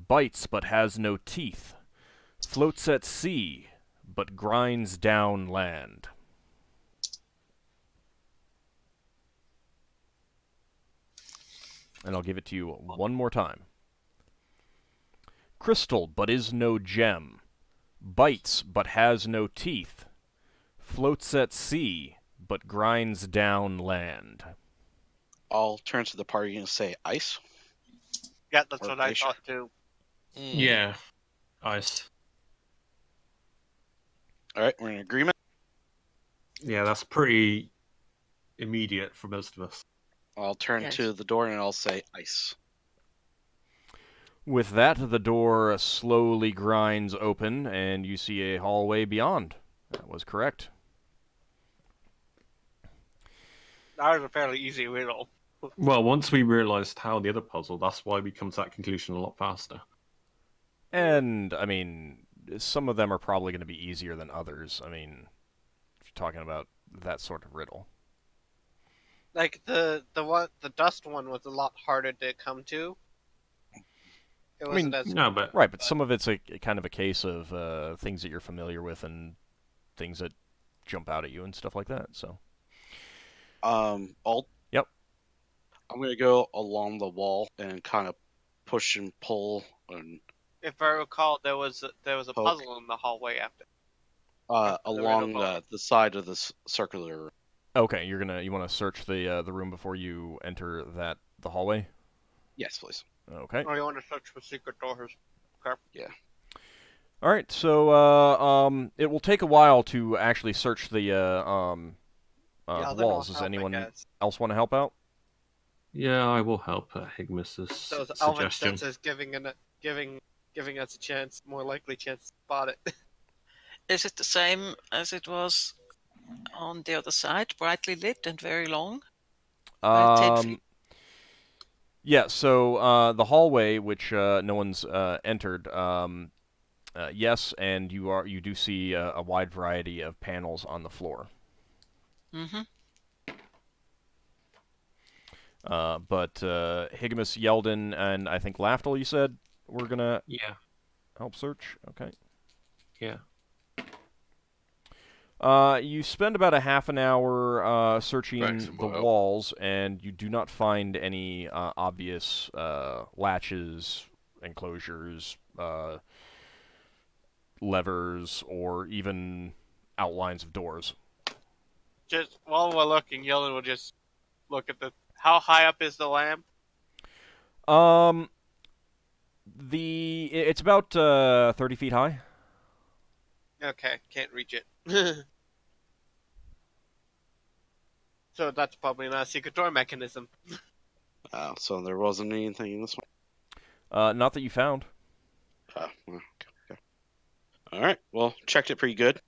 Bites, but has no teeth. Floats at sea, but grinds down land. And I'll give it to you one more time. Crystal, but is no gem. Bites, but has no teeth. Floats at sea, but grinds down land. I'll turn to the party and say ice. Yeah, that's Or what I fish. thought too. Yeah, ice. All right, we're in agreement. Yeah, that's pretty immediate for most of us. I'll turn Yes. to the door and I'll say ice. With that, the door slowly grinds open, and you see a hallway beyond. That was correct. That was a fairly easy riddle. Well, once we realised how the other puzzle, that's why we come to that conclusion a lot faster. And, I mean, some of them are probably going to be easier than others. I mean, if you're talking about that sort of riddle. Like the dust one was a lot harder to come to. It wasn't as No, but Right, but some of it's a kind of a case of things that you're familiar with and things that jump out at you and stuff like that, so. Yep. I'm gonna go along the wall and kind of push and pull and if I recall, there was a Poke. puzzle in the hallway after. along riddle. the side of this circular room. Okay, you want to search the room before you enter the hallway? Yes, please. Okay. Or you want to search for secret doors? Okay. All right, so it will take a while to actually search the Yeah, the walls. Does anyone else want to help out? yeah, I will help Higgimus's Those elven suggestion. senses giving us a chance, more likely chance to spot it. Is it the same as it was on the other side, brightly lit and very long? 10 feet. Yeah, so the hallway, which no one's entered, yes, and you do see a wide variety of panels on the floor. Mm-hmm. But Higgimus, Yeldan, and I think Lafdul, you said, we're gonna Yeah, help search. Okay. yeah. You spend about a half an hour searching Braxon the will help. walls, and you do not find any obvious latches, enclosures, levers, or even outlines of doors. Just while we're looking, Yeldan will just look at how high up is the lamp? It's about 30 feet high. Okay, can't reach it. So that's probably not a secret door mechanism. So there wasn't anything in this one? Not that you found. Okay. All right. Well, checked it pretty good.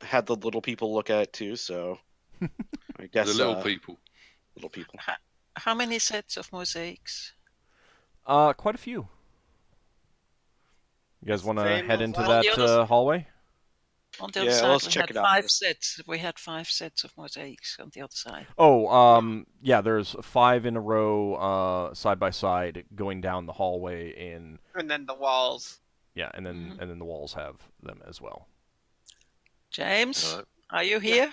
Had the little people look at it too, so I guess The little people. Little people. How many sets of mosaics? Quite a few. You guys want to Same head as into last- that hallway? On the other Yeah, side, let's we check had it out 5 first. sets. We had 5 sets of mosaics on the other side. Oh, yeah. There's 5 in a row, side by side, going down the hallway in. And then the walls. Yeah, and then the walls have them as well. James, Alright. are you here?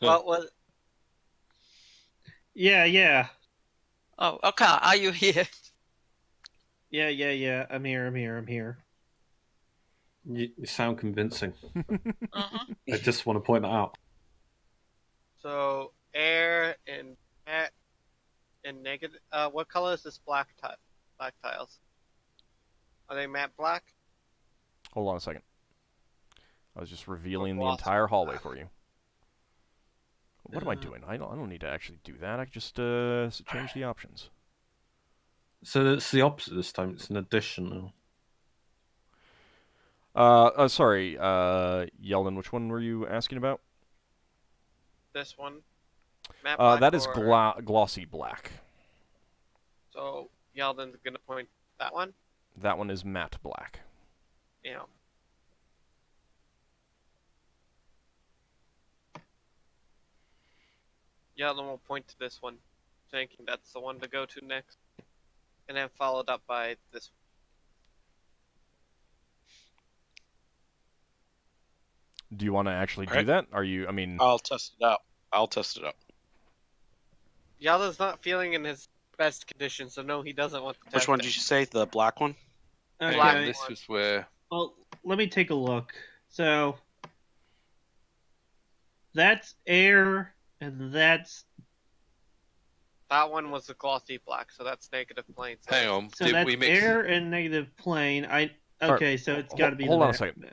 What was? Yeah. Oh, Ockar, are you here? Yeah. I'm here. You sound convincing. Mhm. I just want to point that out. So air and matte and negative. What color is this black tiles? Are they matte black? Hold on a second. I was just revealing the gloss. entire hallway for you. What am I doing? I don't need to actually do that. I can just change the options. So it's the opposite this time. It's an additional. Sorry, Yeldan, which one were you asking about? This one. Matte black. That is or... glossy black. So Yeldan's gonna point that one. That one is matte black. Yeah. Yeldan will point to this one, thinking that's the one to go to next, and then followed up by this. Do you want to actually do Alright. that? Are you? I mean, I'll test it out. Yeldan's not feeling in his best condition, so no, he doesn't want to test Which one it. did you say? The black one? Okay. Black. This was where. Well, let me take a look. So that's air, and that's That one was the glossy black, so that's negative plane. So Hang on. so Did that's we mix? air and negative plane. Okay, so it's got to be. hold the on a second.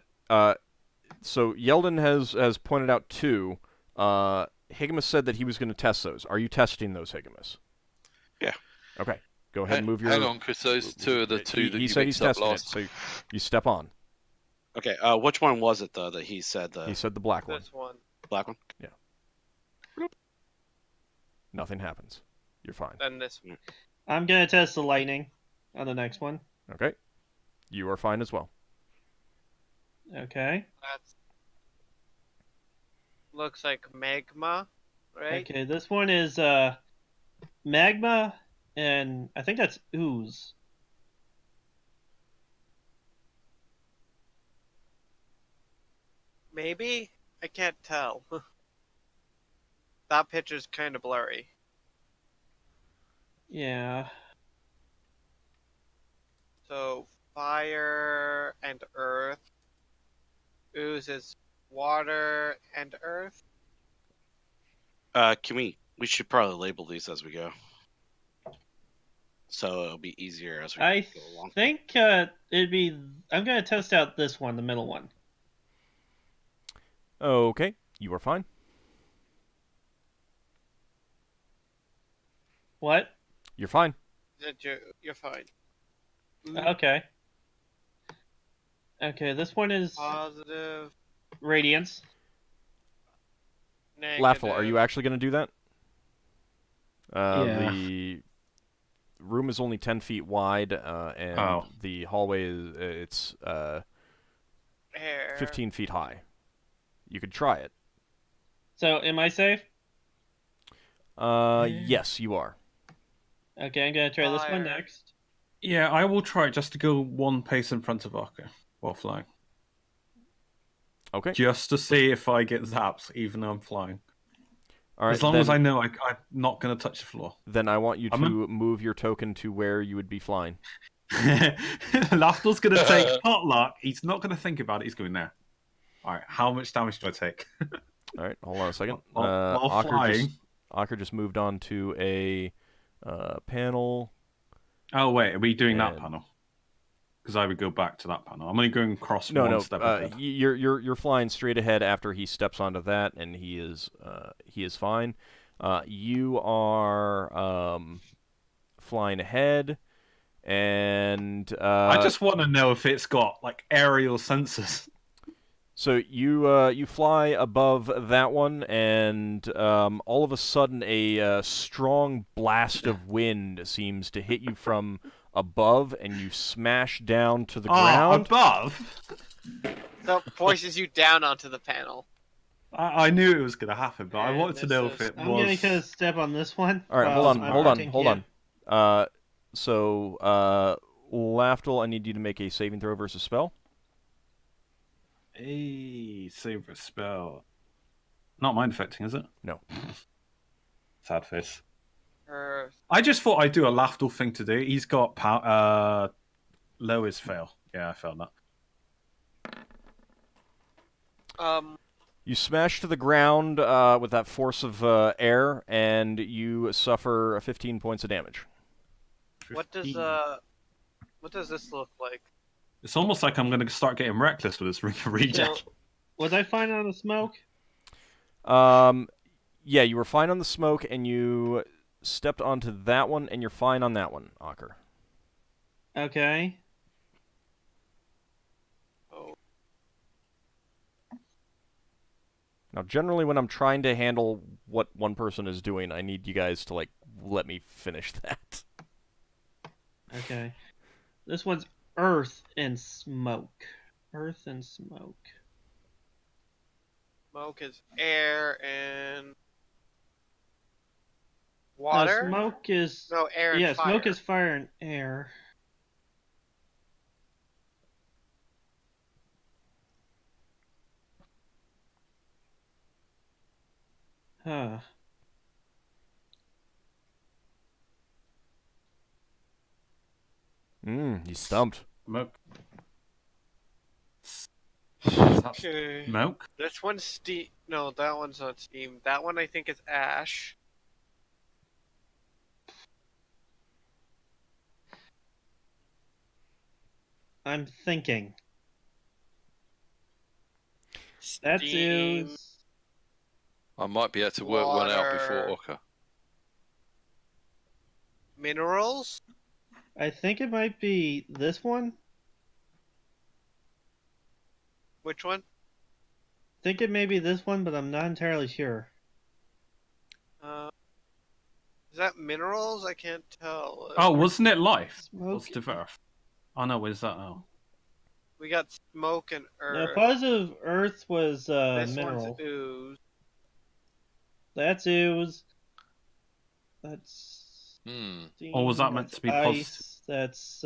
So Yeldan has pointed out 2. Higgimus said that he was going to test those. Are you testing those, Higgimus? Yeah. Okay. Go ahead and move your. Hang on, because those 2 are the 2 that He you said he's mixed up testing it, last. so you step on. Okay. Which one was it though that he said the He said the black one. this one. black one? Nothing happens. You're fine. Then this one. I'm gonna test the lightning on the next one. Okay. You are fine as well. Okay. That's looks like magma, right? Okay, this one is magma, and I think that's ooze. Maybe? I can't tell. That picture's kind of blurry. Yeah. So fire and earth. Ooze is water and earth. Can we should probably label these as we go. So it'll be easier as we I go along. think it'd be. I'm gonna test out this one, the middle one. Okay. You are fine. What? You're fine. You're fine. Okay. Okay, this one is Positive. radiance. Negative. Lafdul, are you actually going to do that? Yeah. The room is only 10 feet wide, and the hallway is Air. 15 feet high. You could try it. So, am I safe? Yes, you are. Okay, I'm gonna try this one Fire. next. Yeah, I will try just to go one pace in front of Ockar while flying. Okay. Just to see if I get zapped, even though I'm flying. All right. As long then, as I know I'm not going to touch the floor. Then I want you to I'm move your token to where you would be flying. Lafdul's going to take potluck. He's not going to think about it. He's going there. All right, how much damage do I take? All right. Hold on a second. While flying. Ockar just moved on to a panel. Oh, wait, are we doing that And- panel? Because I would go back to that panel. I'm only going across No, one no. step ahead. You're flying straight ahead after he steps onto that, and he is fine. You are flying ahead, and I just want to know if it's got like aerial sensors. So you fly above that one, and all of a sudden a strong blast of wind seems to hit you from above, and you smash down to the ground. Above? So it forces you down onto the panel. I knew it was going to happen, but I And wanted to know if it I'm was... gonna kind of step on this one. All right, while I'm hold hunting on. So Lafdul, I need you to make a saving throw versus spell. Hey, save a spell. Not mind affecting, is it? No. Sad face. Earth. I just thought I'd do a Lafdul thing to do. He's got low is fail. Yeah, I failed that. You smash to the ground with that force of air, and you suffer 15 points of damage. 15. What does this look like? It's almost like I'm going to start getting reckless with this reject. So, was I fine on the smoke? Yeah, you were fine on the smoke, and you stepped onto that one, and you're fine on that one, Ockar. Okay. Oh. Now, generally, when I'm trying to handle what one person is doing, I need you guys to, like, let me finish that. Okay. This one's earth and smoke. Earth and smoke. Smoke is air and water. Smoke is air and fire. smoke is fire and air. Huh. You stumped. Smoke. Okay. Smoke? This one's steam. No, that one's not steam. That one I think is ash. I'm thinking. That's Steam. ooze. I might be able to work one out before Water. Ockar. Minerals? I think it might be this one. Which one? I think it may be this one, but I'm not entirely sure. Is that minerals? I can't tell. Oh, wasn't it life? Smoke. Positive earth. Oh no, is that now? We got smoke and No, earth. positive earth was This mineral. one's ooze. That's ooze. That's steam. Or was that meant That's to be ice. That's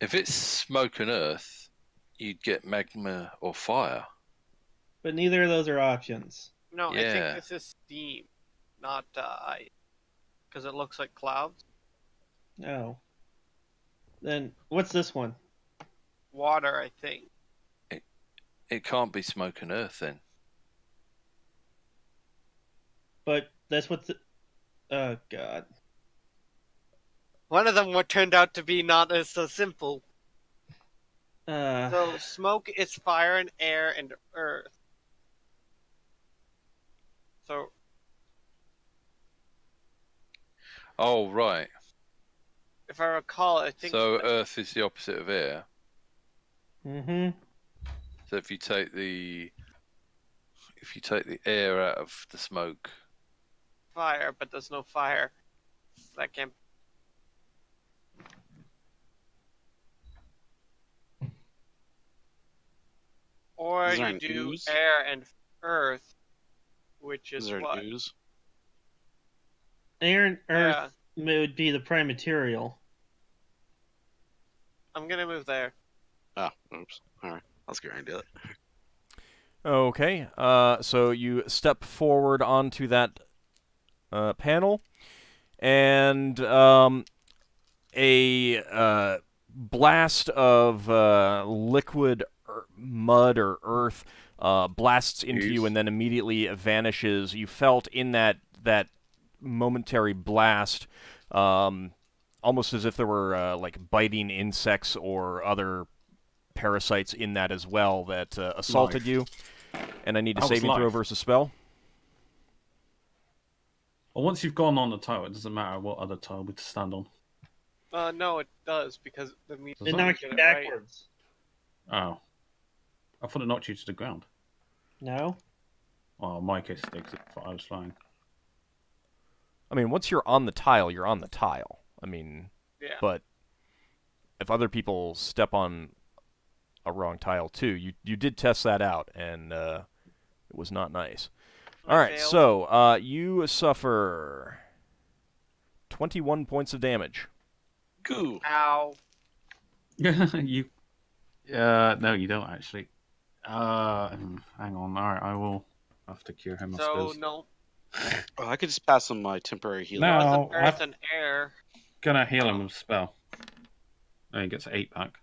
If it's smoke and earth, you'd get magma or fire. but neither of those are options. No, I Yeah. think this is steam, not ice. Because it looks like clouds. No. Then what's this one? Water, I think. It can't be smoke and earth then. But that's what the oh god. One of them what turned out to be not as so simple. Uh So smoke is fire and air and earth. So Oh, right. if I recall, I think So earth is the opposite of air. mm-hmm. So if you take the air out of the smoke, fire, but there's no fire. That can't. Or Is there you an do ooze? air and earth, which is Is there what? an ooze? Air and earth Yeah. would be the prime material. I'm gonna move there. Oh, oops. Alright. Let's get right into it. Okay, so you step forward onto that panel, and a blast of liquid mud or earth blasts into you and then immediately vanishes. You felt in that momentary blast almost as if there were like biting insects or other parasites in that as well that assaulted you. And I need a saving throw versus spell. Well, once you've gone on the tile, it doesn't matter what other tile we stand on. No, it does, because the Does It it? knocks you backwards. Oh. I thought it knocked you to the ground. No? Well, in my case, I thought I was flying. I mean, once you're on the tile, you're on the tile. I mean, Yeah. but if other people step on a wrong tile too, you did test that out, and it was not nice. All right, failed. so you suffer 21 points of damage. Goo. Ow. you. No, you don't actually. Hang on. All right, I will have to cure him. I So, suppose. no. Oh, I could just pass him my temporary healing. No. Wasn't I've- earth and air. Gonna heal him with a spell. Oh, he gets 8 back.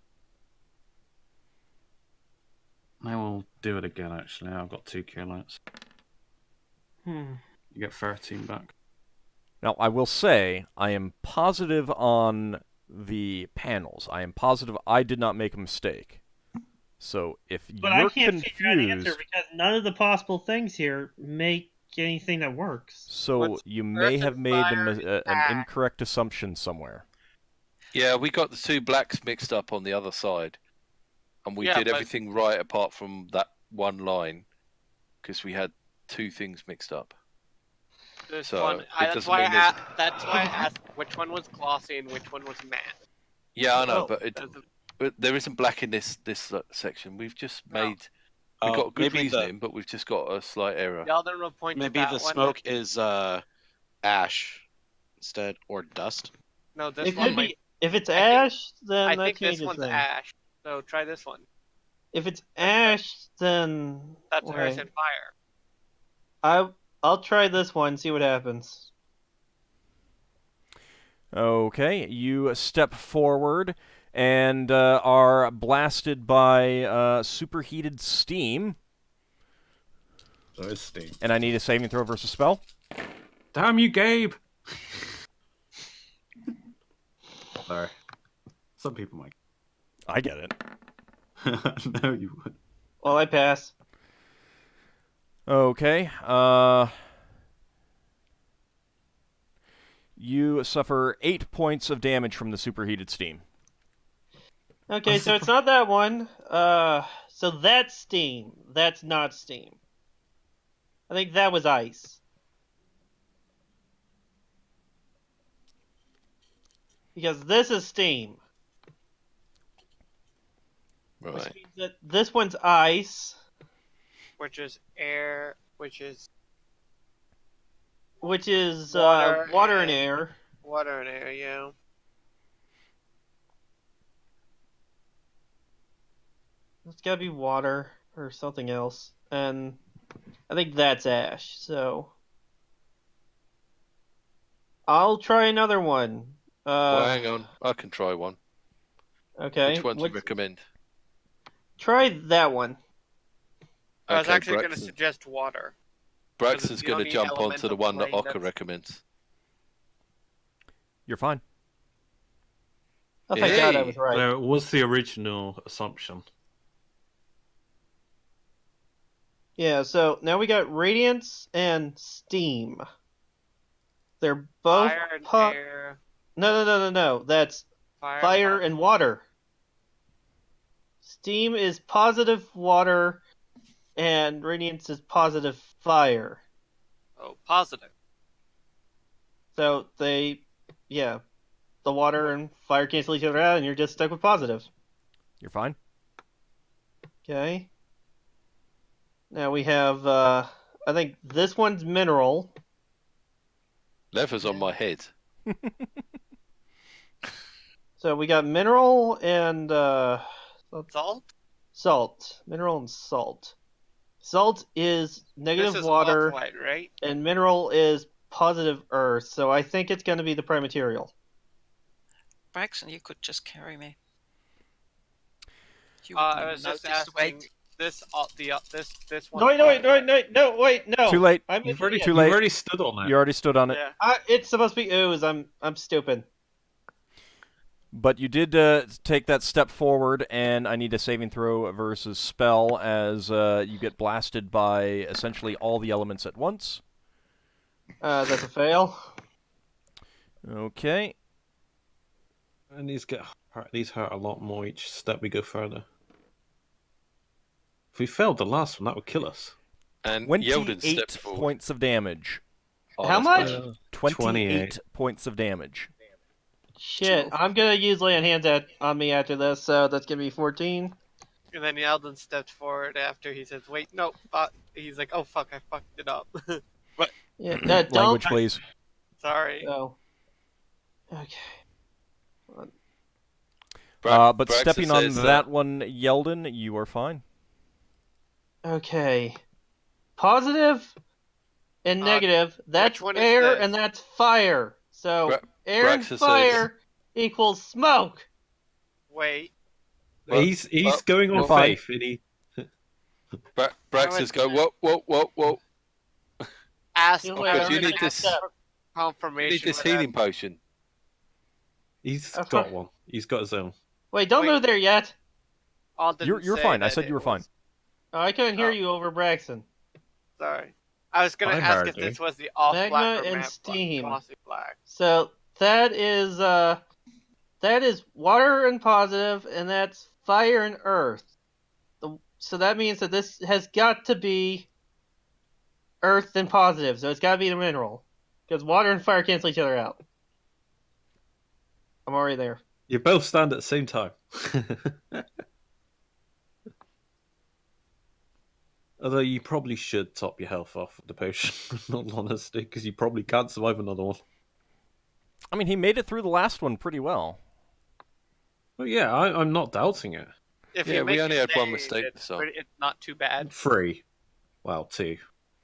I will do it again. Actually, I've got 2 cure lights. You get 13 back. Now, I will say, I am positive on the panels. I am positive I did not make a mistake. So, if But I you're can't figure out the answer confused, because none of the possible things here make anything that works. so What's you may earth have and made fire an attack? incorrect assumption somewhere. Yeah, we got the two blacks mixed up on the other side, and we Yeah, did but- everything right apart from that one line, because we had 2 things mixed up. This So, one. it That's doesn't why mean there's- that's why I asked which one was glossy and which one was matte. Yeah, I know, Oh, but there isn't black in this section. We've just No. made we got good maybe reasoning, but we've just got a slight error. Yeldan will point to Maybe that the one. smoke is ash instead, or dust. No, this It one could might. be. If it's I think- ash, then I that think changes this one's things. ash. So try this one. If it's ash, then That's wait. earth and fire. I'll try this one. See what happens. Okay, you step forward and are blasted by superheated steam, So it's steam. and I need a saving throw versus spell. Damn you, Gabe! Sorry. Some people might. I get it. No, you would. Well, I pass. Okay, you suffer 8 points of damage from the superheated steam. Okay, so it's not that one. So that's steam. That's not steam. I think that was ice. Because this is steam. Which Right. means that this one's ice, Which is air. Which is water and air. water and air. Yeah. It's gotta be water or something else. And I think that's ash, so I'll try another one. Well, hang on, I can try one. Okay. Which one do you recommend? Try that one. I was Okay, actually going to Braxon. suggest water. Braxon's the going to only jump element onto the of one that flame Ockar that's- recommends. You're fine. Oh, thank God I Hey. was right. So it was the original assumption. Yeah, so now we got radiance and steam. They're both Fire and po- air. No. That's fire and and water. Steam is positive water, and radiance is positive fire. Oh, positive. So the water and fire cancel each other out, and you're just stuck with positive. You're fine. Okay. Now we have, I think this one's mineral. Leather's on my head. So we got mineral and Salt. salt. Mineral and salt. Salt is negative This is water, white, right? and mineral is positive earth. So I think it's going to be the prime material. Braxon, you could just carry me. You I wouldn't was just notice the weight. asking. This one. No, wait, no. Too late. I'm You've already, idiot. Too you've late. already stood on it. You already stood on it. Yeah. It's supposed to be ooze. I'm stupid. But you did take that step forward, and I need a saving throw versus spell as you get blasted by essentially all the elements at once. That's a fail. Okay. And these hurt a lot more each step we go further. If we failed the last one, that would kill us. And Yeldan 28 steps forward. points of damage. Oh, How that's much? bad. 28 points of damage. Shit, I'm gonna use lay on hands on me after this, so that's gonna be 14. And then Yeldan steps forward after he says, "Wait, no." He's like, "Oh fuck, I fucked it up." Yeah, don't. Language, please. Sorry. Oh. Okay. But Braxon stepping on says that one, Yeldan, you are fine. Okay. Positive and negative. That's which one is air this? and that's fire. So air and Braxon fire equals smoke. Wait. He's going on fine. faith, and he... Braxon's go, whoa. Ask You him wait, you I'm need gonna this. step. confirmation. You need this with that. healing potion. He's That's got fine. one. He's got his own. Wait, don't Wait. move there yet. Didn't You're say fine. I that said you were it fine. was- Oh, I couldn't hear Oh. you over Braxton. Sorry. I was gonna I ask heard if you. this was the off Magma black or and matte steam. glossy black. So that is water and positive, and that's fire and earth. So that means that this has got to be earth and positive. So it's got to be the mineral, because water and fire cancel each other out. I'm already there. You both stand at the same time. Although you probably should top your health off with the potion, in all honesty, because you probably can't survive another one. I mean, he made it through the last one pretty well. Well, yeah, I'm not doubting it. If Yeah, you we make only a had one save, mistake, It's, so. it's not too bad. 3. Well, 2.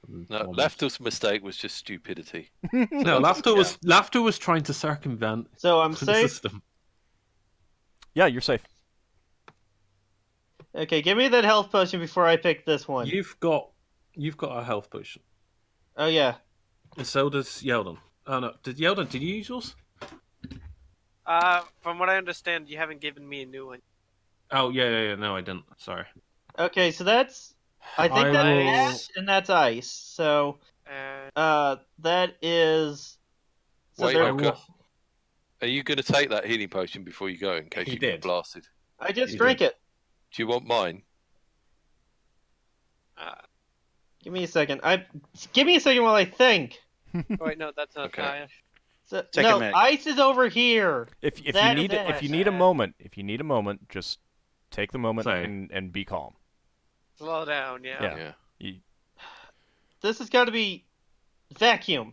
No, One Lafdul's mistake was just stupidity. No, Lafdul was trying to circumvent So I'm the safe. system. Yeah, you're safe. Okay, give me that health potion before I pick this one. You've got a health potion. Oh yeah. And so does Yeldan. Oh no, did you use yours? From what I understand, you haven't given me a new one. Oh yeah. No, I didn't. Sorry. Okay, so that's. I think I that's will- ice and that's ice. So that is. So Wait, there- Ockar, are you going to take that healing potion before you go in case He you get did. blasted? I just You drank did. it. Do you want mine? Give me a second. Give me a second while I think. Wait, no, that's not Okay. ice. So, Take a no, minute. ice is over here. If you That need is if you it. need a moment, just take the moment Sorry. and be calm. Slow down, yeah. Yeah. You, This has got to be vacuum.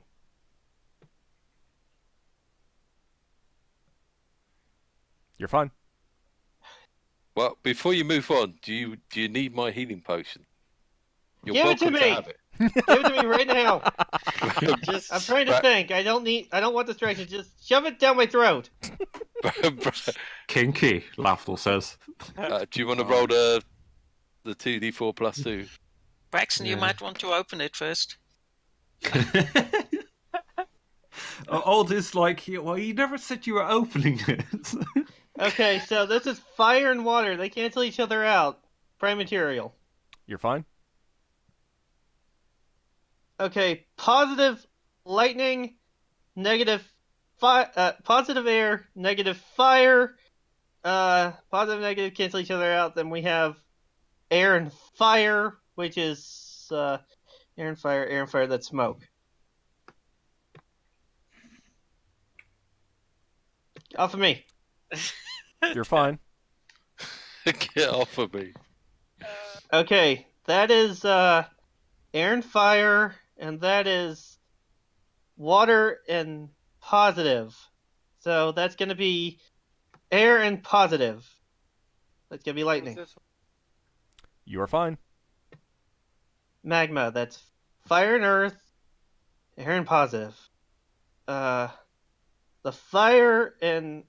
you're fine. Well, before you move on, do you need my healing potion? You're Give it to welcome me. have it. Give it to me right now. Just I'm trying to Bra- think. I don't want distraction. Just shove it down my throat. Kinky, Lafdul says. Do you want to roll the 2d4 plus 2? Braxon, you Yeah. might want to open it first. Old is like, well, you never said you were opening it. Okay, so this is fire and water. They cancel each other out. Prime material. You're fine. Okay, positive lightning, negative positive air, negative fire. Positive, negative cancel each other out. Then we have air and fire, which is air and fire. That's smoke. Off of me. You're fine. Get off of me. Okay, that is air and fire, and that is water and positive. So that's going to be air and positive. That's going to be lightning. You are fine. Magma, that's fire and earth, air and positive. The fire and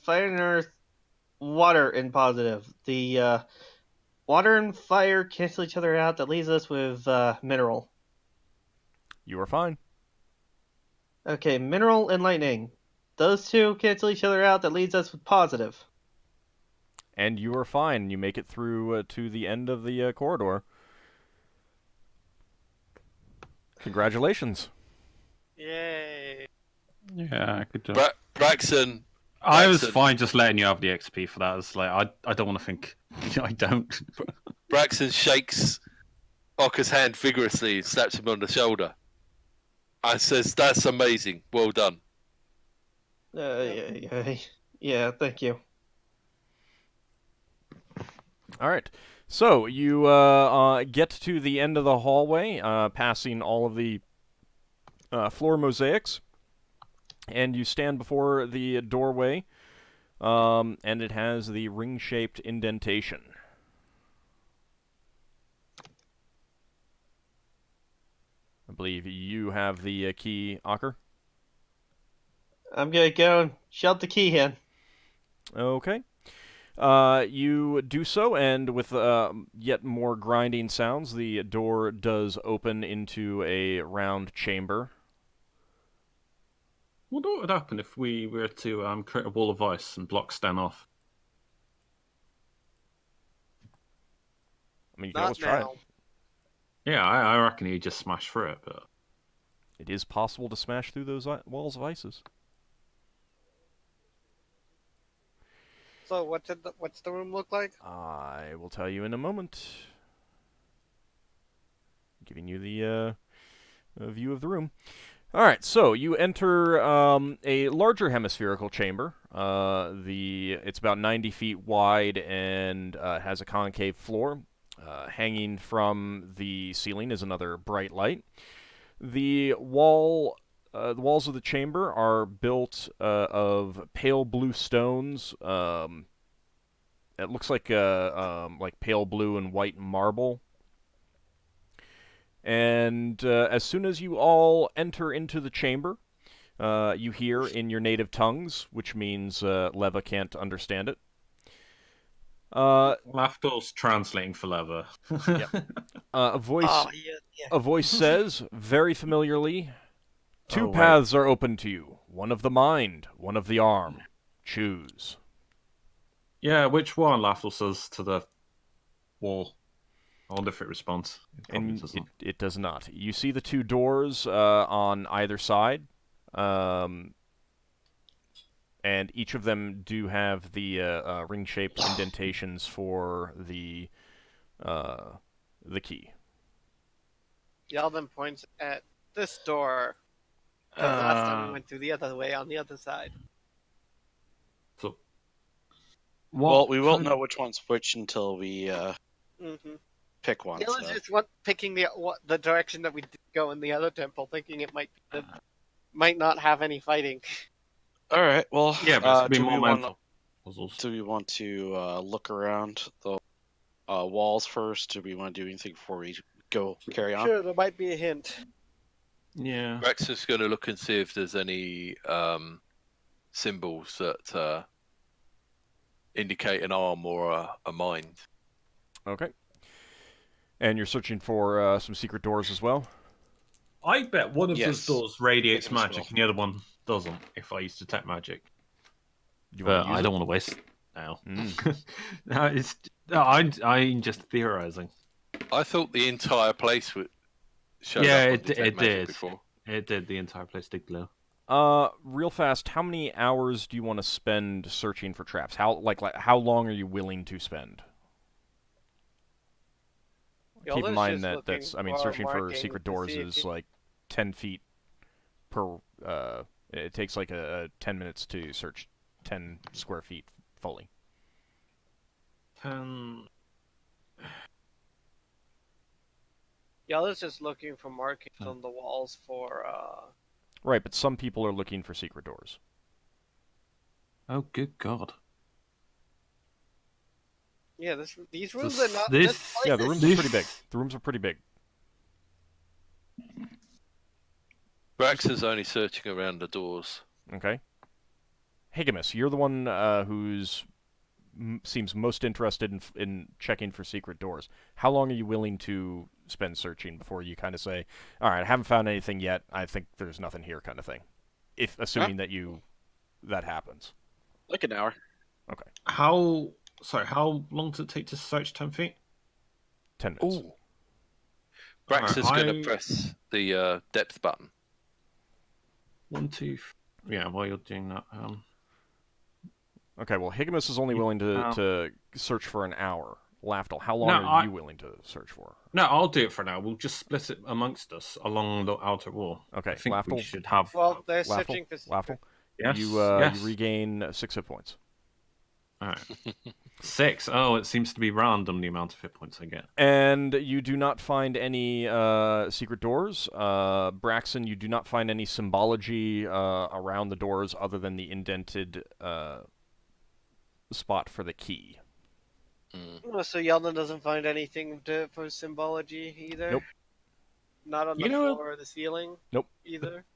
fire and earth, water and positive. The water and fire cancel each other out. That leaves us with mineral. You are fine. Okay, mineral and lightning. those two cancel each other out. That leaves us with positive. And you are fine. You make it through to the end of the corridor. Congratulations. Yay. Yeah, good job. Braxon. I was fine just letting you have the XP for that. It's like I don't want to think I don't. Braxon shakes Ockar's hand vigorously and slaps him on the shoulder. I says, "That's amazing. Well done." Yeah, thank you. All right. So you get to the end of the hallway, passing all of the floor mosaics, and you stand before the doorway, and it has the ring-shaped indentation. I believe you have the key, Ockar. I'm gonna go and shove the key in. Okay. You do so, and with yet more grinding sounds, the door does open into a round chamber. What would happen if we were to create a wall of ice and block Stan off? I mean, you can Not always try it. now. Yeah, I reckon he'd just smash through it, but It is possible to smash through those walls of ices. So what's the room look like? I will tell you in a moment. Giving you the view of the room. All right, so you enter a larger hemispherical chamber. It's about 90 feet wide and has a concave floor. Hanging from the ceiling is another bright light. The walls of the chamber are built of pale blue stones. It looks like pale blue and white marble. And as soon as you all enter into the chamber, you hear in your native tongues, which means Leva can't understand it. Lafdul's translating for Leva. A voice says, very familiarly, "Two Oh, paths are open to you. One of the mind, one of the arm. Choose." Yeah, which one? Lafdul says to the wall. I wonder if it responds. And it does not. You see the two doors on either side, and each of them do have the ring-shaped indentations for the key. Yeldan points at this door. 'Cause last time we went through the other way on the other side. So, Well, we won't know which one's which until we Mm-hmm. pick one. Yeldan's So. just picking the direction that we did go in the other temple, thinking it might not have any fighting. All right. Well, yeah, but it's be more mental. Do we want to look around the walls first? Do we want to do anything before we go carry on? Sure, there might be a hint. Yeah. Braxon's going to look and see if there's any symbols that indicate an arm or a mind. Okay. And you're searching for some secret doors as well? I bet one of those doors radiates Make them magic small. and the other one doesn't, if I use detect magic. You But wanna use I it? don't want to waste it now. Mm. I'm just theorizing. I thought the entire place would show Yeah, up on it Detect Magic did. before. It did. The entire place did glow. Real fast, how many hours do you want to spend searching for traps? How long are you willing to spend? Keep in Yeldan's mind just that looking searching for marking secret to doors see if is he- like 10 feet per. It takes like 10 minutes to search 10 square feet fully. Yeldan's just looking for markings on the walls for Right, but some people are looking for secret doors. Oh, good God. Yeah, these rooms This- are not. this- This place Yeah, the is- rooms are pretty big. The rooms are pretty big. Braxon's only searching around the doors. Okay. Higgimus, you're the one who's seems most interested in checking for secret doors. How long are you willing to spend searching before you kind of say, "All right, I haven't found anything yet. I think there's nothing here," kind of thing? Assuming that you that happens. Like an hour. Okay. How long does it take to search 10 feet? 10 minutes. Ooh. Braxon's Alright, going to press the depth button. 1, 2. Yeah, while you're doing that, Okay, well, Higgimus is only willing to search for an hour. Lafdul, how long are you willing to search for? No, I'll do it for now. We'll just split it amongst us along the outer wall. Okay, I think Lafdul. we should have. Well, they're searching for. Lafdul, Yes, you yes. regain 6 hit points. All right. 6. Oh, it seems to be random the amount of hit points I get. And you do not find any secret doors. Braxon, you do not find any symbology around the doors other than the indented spot for the key. So Yeldan doesn't find anything for symbology either? Nope. Not on the floor or the ceiling? Nope. Either?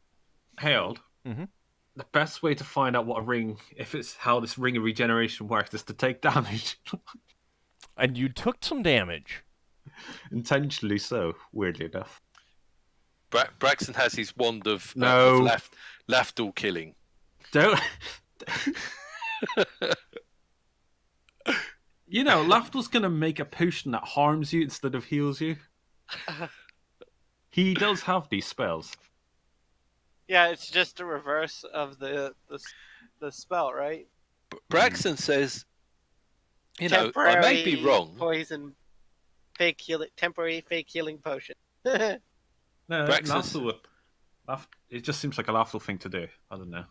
Harold, the best way to find out what a ring, if it's how this ring of regeneration works, is to take damage. And you took some damage. Intentionally so, weirdly enough. Braxton has his wand of Lafdul killing. Don't... You know, Lafdul's going to make a potion that harms you instead of heals you. He does have these spells. Yeah, it's just a reverse of the spell, right? Braxton says, you know, I may be wrong. Poison, temporary fake healing potion. No, Lafdul, it just seems like a Lafdul thing to do. I don't know.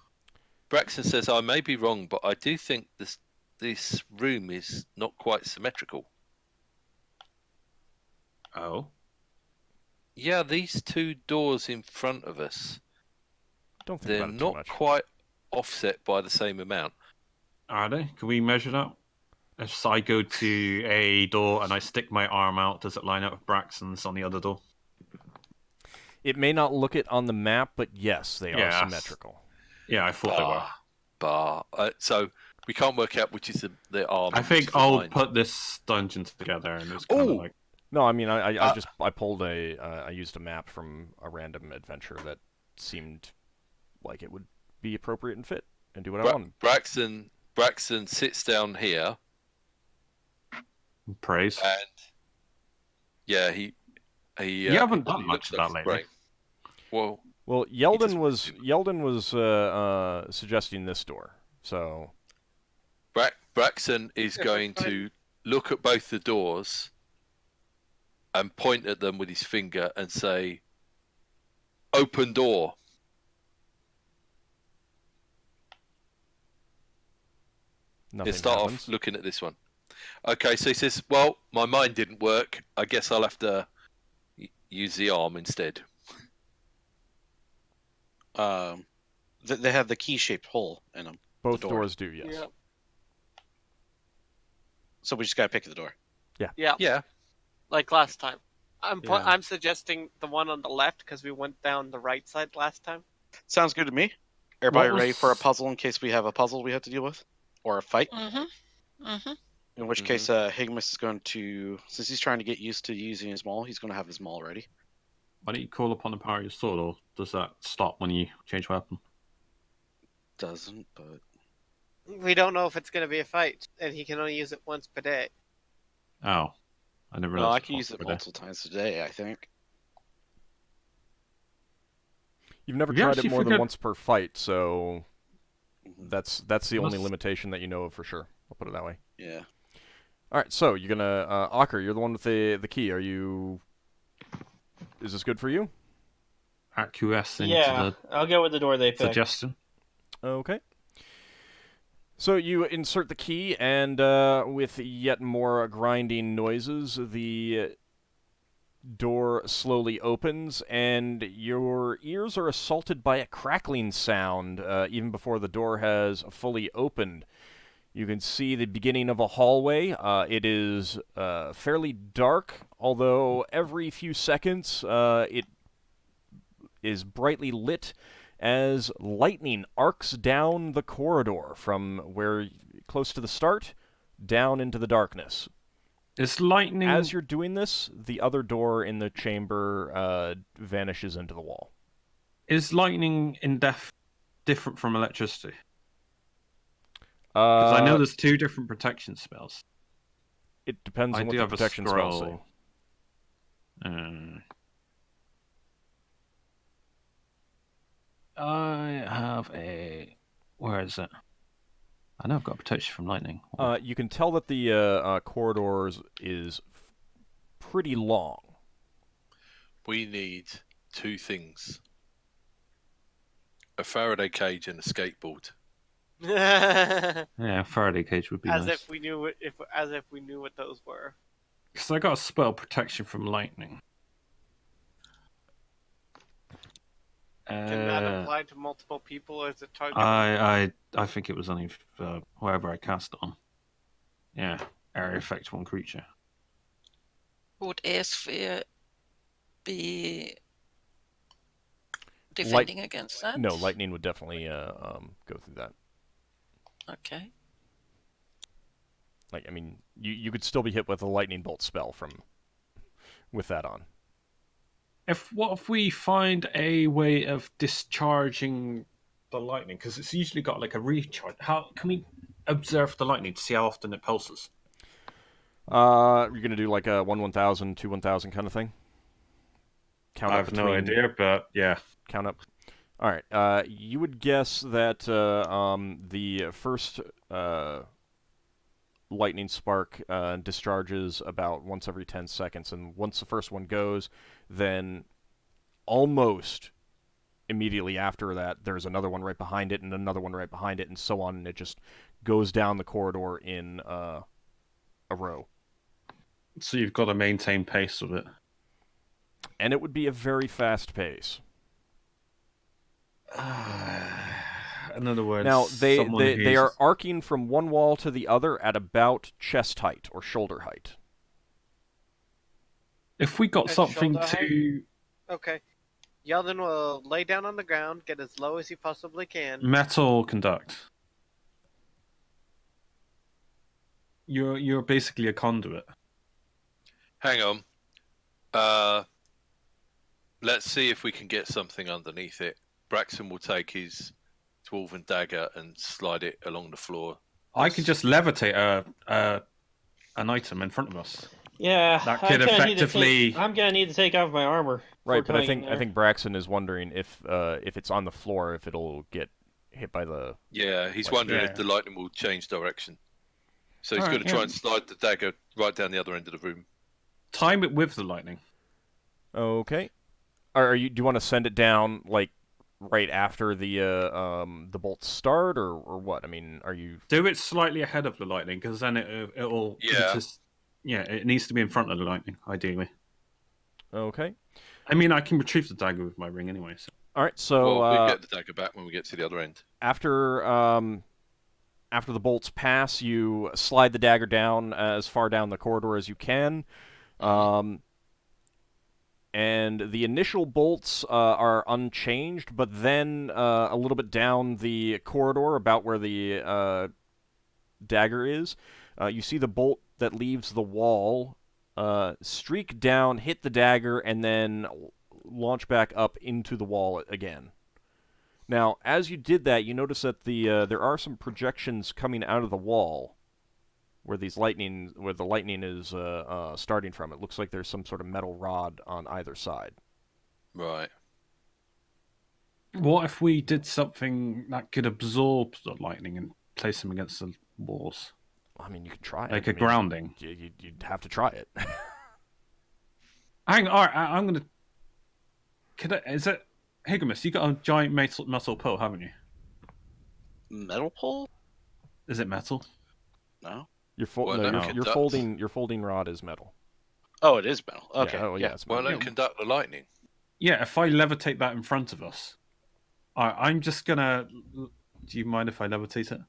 Braxton says, I may be wrong, but I do think this room is not quite symmetrical. Oh? Yeah, these 2 doors in front of us, Don't think they're about it too not much. quite offset by the same amount. Are they? Can we measure that? If I go to a door and I stick my arm out, does it line up with Braxton's on the other door? It may not look it on the map, but yes, they are symmetrical. Yeah, I thought they were. So we can't work out which is the arm. I think I'll put this dungeon together and it's kind of like... No, I mean, I pulled I used a map from a random adventure that seemed like it would be appropriate and fit and do what I wanted. Braxton sits down here. Praise. And yeah, he you haven't done much of that lately. Well, Yeldan was suggesting this door. So Braxton is going to look at both the doors and point at them with his finger and say, "Open door." Nothing start happens. off looking at this one. Okay, so he says, "Well, my mind didn't work. I guess I'll have to use the arm instead." They have the key-shaped hole in them. Both doors do, yes. Yeah. So we just gotta pick the door. Yeah. Like last time. I'm suggesting the one on the left because we went down the right side last time. Sounds good to me. Everybody ready for a puzzle in case we have a puzzle we have to deal with? Or a fight? In which case, Higgimus is going to, since he's trying to get used to using his maul, he's going to have his maul ready. Why don't you call upon the power of your sword, or does that stop when you change weapon? Doesn't, but... We don't know if it's going to be a fight, and he can only use it once per day. Oh. I never No, realized. I can use it multiple times a day, I think. You've never tried it more than once per fight, so that's the only limitation that you know of for sure. I'll put it that way. Yeah. All right, so you're gonna Ockar, you're the one with the key. Are you? Is this good for you? Acquiescing Yeah, to I'll go with the door they the picked. suggestion. Okay. So you insert the key, and with yet more grinding noises, the door slowly opens, and your ears are assaulted by a crackling sound even before the door has fully opened. You can see the beginning of a hallway. It is fairly dark, although every few seconds it is brightly lit as lightning arcs down the corridor from where close to the start down into the darkness. Is lightning... As you're doing this, the other door in the chamber vanishes into the wall. Is lightning in death different from electricity? Because I know there's 2 different protection spells. It depends on what the protection spells say. I have a... Where is it? I know I've got protection from lightning. You can tell that the corridors is pretty long. We need 2 things: a Faraday cage and a skateboard. Yeah, Faraday cage would be as nice. if we knew what those were. Because I got a spell protection from lightning. Can that apply to multiple people, or is it target? I think it was only whoever I cast on. Yeah, area affect 1 creature. Would air sphere be defending against that? No, lightning would definitely go through that. Okay. Like, I mean, you could still be hit with a lightning bolt spell with that on. What if we find a way of discharging the lightning? Because it's usually got like a recharge. How can we observe the lightning to see how often it pulses? You're gonna do like a 1/1000, 2/1000 kind of thing. Count I up have no idea, but yeah. Count up. All right. You would guess that the first lightning spark discharges about once every 10 seconds, and once the first one goes, then almost immediately after that, there's another one right behind it, and another one right behind it, and so on, and it just goes down the corridor in a row. So you've got to maintain pace with it. And it would be a very fast pace. In other words, now they are arcing from one wall to the other at about chest height or shoulder height. If we got something to... Okay. Yeldan will lay down on the ground, get as low as he possibly can. Metal conduct. You're basically a conduit. Hang on. Let's see if we can get something underneath it. Braxon will take his dwarven dagger and slide it along the floor. I could just levitate an item in front of us. Yeah, that could effectively. I'm gonna need to take off my armor. Right, but I think Braxon is wondering if it's on the floor, if it'll get hit by the. Yeah, he's wondering if the lightning will change direction. So he's going to try and slide the dagger right down the other end of the room. Time it with the lightning. Okay. Do you want to send it down like right after the bolts start, or what? I mean, are you do it slightly ahead of the lightning, because then it'll it needs to be in front of the lightning ideally. Okay. I mean, I can retrieve the dagger with my ring anyway. So. All right, so we'll get the dagger back when we get to the other end. After the bolts pass, you slide the dagger down as far down the corridor as you can. And the initial bolts are unchanged, but then a little bit down the corridor, about where the dagger is, you see the bolt that leaves the wall streak down, hit the dagger, and then launch back up into the wall again. Now, as you did that, you notice that there are some projections coming out of the wall where the lightning is starting from. It looks like there's some sort of metal rod on either side. Right. What if we did something that could absorb the lightning and place them against the walls? I mean, you could try it. Like grounding. You'd have to try it. Hang on, all right, I'm going to... Is it... Higgimus, you got a giant metal pole, haven't you? Metal pole? Is it metal? No. Your folding rod is metal. Oh, it is metal. Okay. Yeah, it's metal. Well, don't conduct the lightning. Yeah, if I levitate that in front of us, I'm just gonna. Do you mind if I levitate it?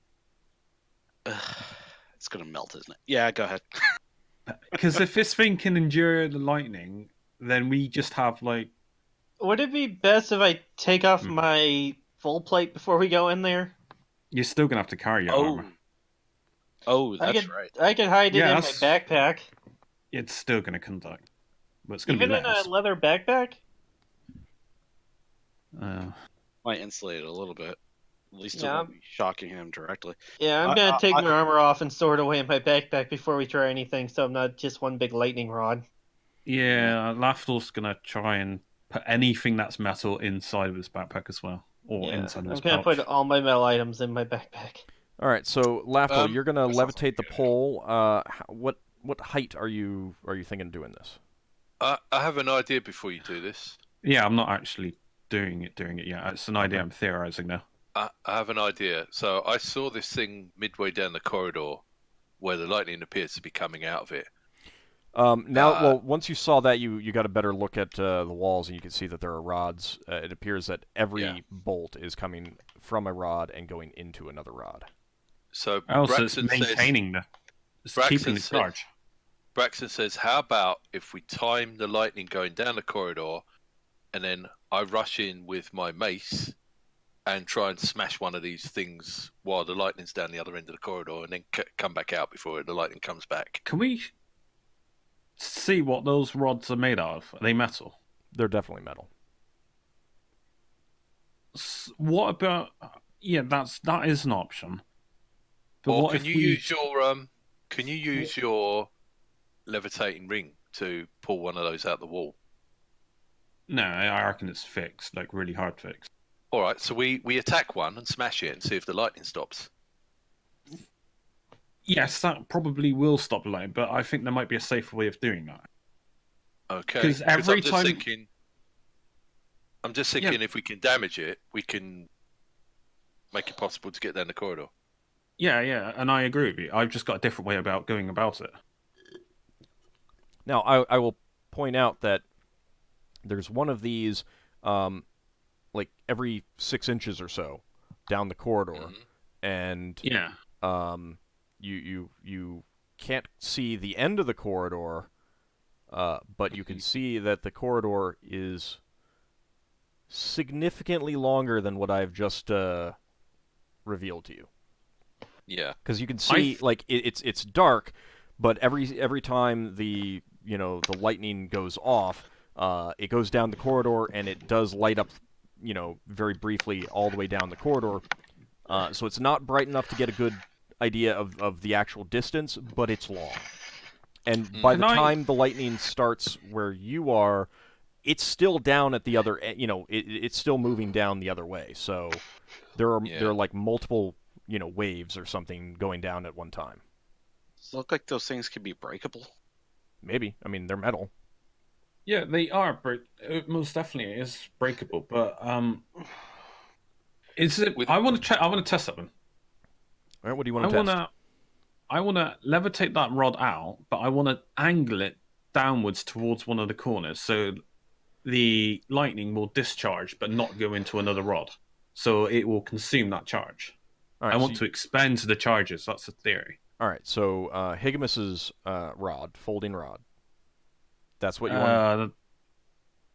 It's gonna melt, isn't it? Yeah, go ahead. Because if this thing can endure the lightning, then we just have like. Would it be best if I take off my full plate before we go in there? You're still gonna have to carry your armor. Oh, that's right. I could hide it in my backpack. It's still going to conduct. But it's going to be less. Even in a leather backpack? Might insulate it a little bit. At least it Yeah. won't be shocking him directly. Yeah, I'm gonna take my armor off and store it away in my backpack before we try anything, so I'm not just one big lightning rod. Yeah, Lafdul's gonna try and put anything that's metal inside of his backpack as well, or Yeah, inside of I'm his gonna pouch. put all my metal items in my backpack. All right, so Lafdul, you're gonna that sounds levitate the good. pole. What height are you thinking of doing this? I have an idea before you do this. Yeah, I'm not actually doing it yet. It's an idea I'm theorizing now. I have an idea. So I saw this thing midway down the corridor where the lightning appears to be coming out of it. Well, once you saw that, you got a better look at the walls, and you can see that there are rods. It appears that every bolt is coming from a rod and going into another rod. So So it's Braxon maintaining keeping the charge. Braxon says, how about if we time the lightning going down the corridor, and then I rush in with my mace and try and smash one of these things while the lightning's down the other end of the corridor, and then come back out before the lightning comes back. Can we see what those rods are made of? Are they metal? They're definitely metal. What about? Yeah, that is an option. But Or what can if you use your levitating ring to pull one of those out the wall? No, I reckon it's fixed, like really hard fixed. All right, so we attack one and smash it and see if the lightning stops. Yes, that probably will stop the lightning, but I think there might be a safer way of doing that. Okay. Because every time, I'm just thinking, if we can damage it, we can make it possible to get down the corridor. Yeah, and I agree with you. I've just got a different way about going about it. Now, I will point out that there's one of these, like every 6 inches or so down the corridor, and you can't see the end of the corridor, but you can see that the corridor is significantly longer than what I've just revealed to you. Yeah, because you can see it's dark, but every time the lightning goes off, it goes down the corridor and it does light up, very briefly all the way down the corridor. So it's not bright enough to get a good idea of the actual distance, but it's long. And by the time the lightning starts where you are, it's still down at the other end. It's still moving down the other way. So there are like multiple waves or something going down at one time. Does it look like those things could be breakable? Maybe. I mean, they're metal. Yeah, they are. Most definitely is breakable. But is it? I want to check. I want to test something. All right. What do you want to test? I want to levitate that rod out, but I want to angle it downwards towards one of the corners, so the lightning will discharge, but not go into another rod. So it will consume that charge. Right, I want to expend the charges. That's the theory. All right, so Higgimus's folding rod. That's what you want.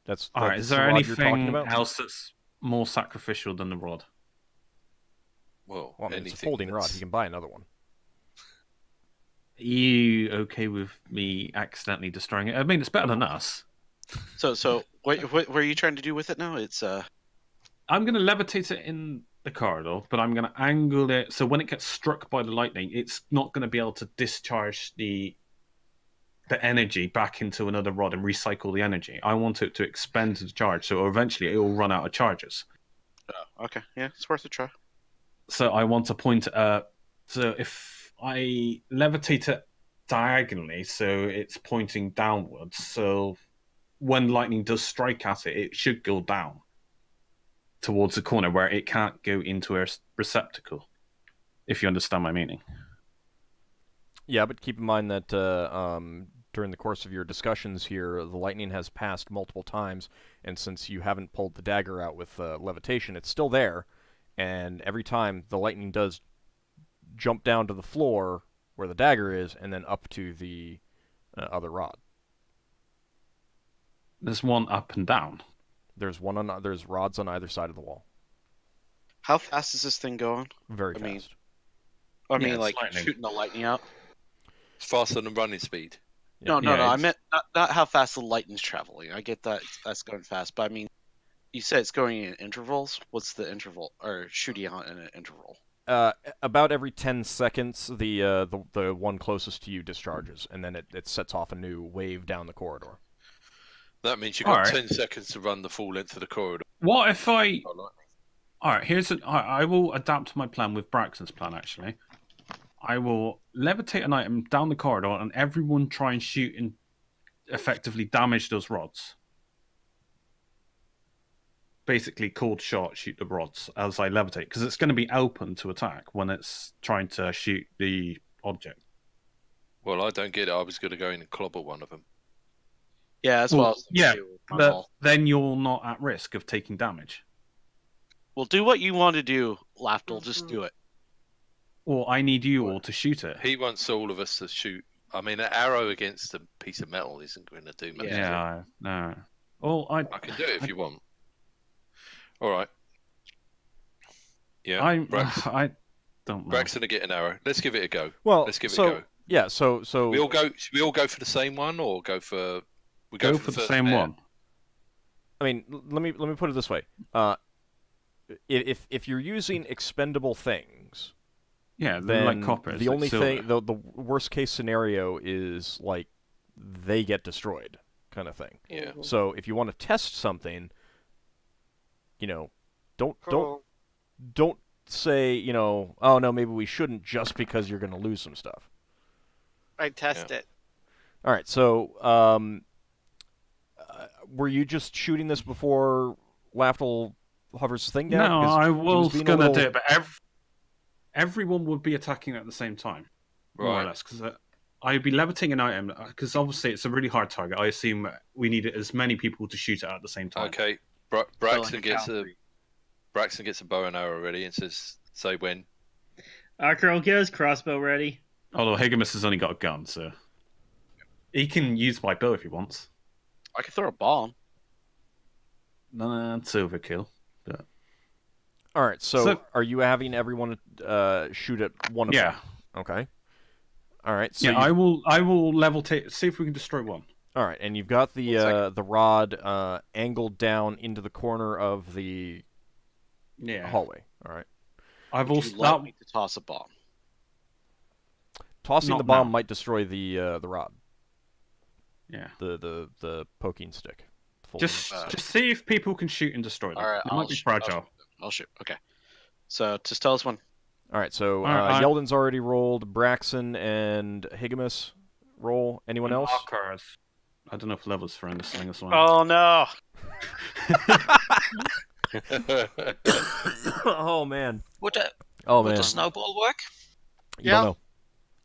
That's all right. Is there anything else that's more sacrificial than the rod? Well, I mean, it's a folding rod. You can buy another one. Are you okay with me accidentally destroying it? I mean, it's better than us. So what are you trying to do with it now? It's I'm going to levitate it in the corridor, but I'm going to angle it so when it gets struck by the lightning, it's not going to be able to discharge the energy back into another rod and recycle the energy. I want it to expend the charge, so eventually it will run out of charges. Oh, okay, yeah, it's worth a try. So I want to point so if I levitate it diagonally, so it's pointing downwards, so when lightning does strike at it, it should go down towards the corner where it can't go into a receptacle, if you understand my meaning. Yeah, but keep in mind that during the course of your discussions here, the lightning has passed multiple times, and since you haven't pulled the dagger out with levitation, it's still there, and every time the lightning does jump down to the floor where the dagger is, and then up to the other rod. There's one up and down. There's rods on either side of the wall. How fast is this thing going? Very fast. I mean, like lightning. Shooting the lightning out. It's faster than running speed. No. I meant not how fast the lightning's traveling. I get that that's going fast, but I mean, You said it's going in intervals. What's the interval, or shooting out in an interval? About every 10 seconds, the one closest to you discharges, and then it sets off a new wave down the corridor. That means you've got Alright. 10 seconds to run the full length of the corridor. What if I? Oh, lightning. All right, I will adapt my plan with Braxon's plan. Actually, I will levitate an item down the corridor, and everyone try and shoot and effectively damage those rods. Basically, called shot, shoot the rods as I levitate, because it's going to be open to attack when it's trying to shoot the object. Well, I don't get it. I was going to go in and clobber one of them. Yeah, that's Well, what I was thinking yeah, too with my but roll. then you're not at risk of taking damage. Well, do what you want to do, Lafdul. Just do it. Or I need you all to shoot it. He wants all of us to shoot. I mean, an arrow against a piece of metal isn't going to do much. Yeah, no. Well, I can do it if you want. All right. Yeah. I don't know. Braxon to get an arrow. Let's give it a go. Well, Let's give it so a go. yeah, so We all go. Should we all go for the same one, or go for? We Go for the first same pair? one. I mean, let me put it this way. If you're using expendable things, Yeah, they're then like copper. the only thing, the worst case scenario is like they get destroyed, kind of thing. Yeah. So if you want to test something, don't say, oh no, maybe we shouldn't just because you're going to lose some stuff. I test it. All right, so were you just shooting this before Lafdul hovers the thing down? No, 'Cause I he was being a gonna little- do it, but everyone would be attacking at the same time, more or Right. less, because I'd be levitating an item. Because obviously it's a really hard target. I assume we need as many people to shoot it at the same time. Okay. Braxon gets a bow and arrow ready and says, "Say when." Ockar will get his crossbow ready. Although Higgimus has only got a gun, so he can use my bow if he wants. I could throw a bomb. Nah, it's overkill. But All right, so So- are you having everyone shoot at one of yeah, them? Okay. All right. So yeah, I will levitate. See if we can destroy one. all right, and you've got the 1 second. the rod angled down into the corner of the Yeah, hallway. All right. I've Would also you like me to toss a bomb? Tossing Not the bomb now. might destroy the rod, yeah. the poking stick. Just see if people can shoot and destroy them. All right, It I'll might be shoot- fragile. I'll shoot. Okay. So just tell us when. All right. So Alright, Yeldan's already rolled. Braxon and Higgimus roll. Anyone else? Ockars. I don't know if Level's throwing this thing as well. Oh no! Oh man. Would a, Oh would man. a snowball work? You Yeah. don't know.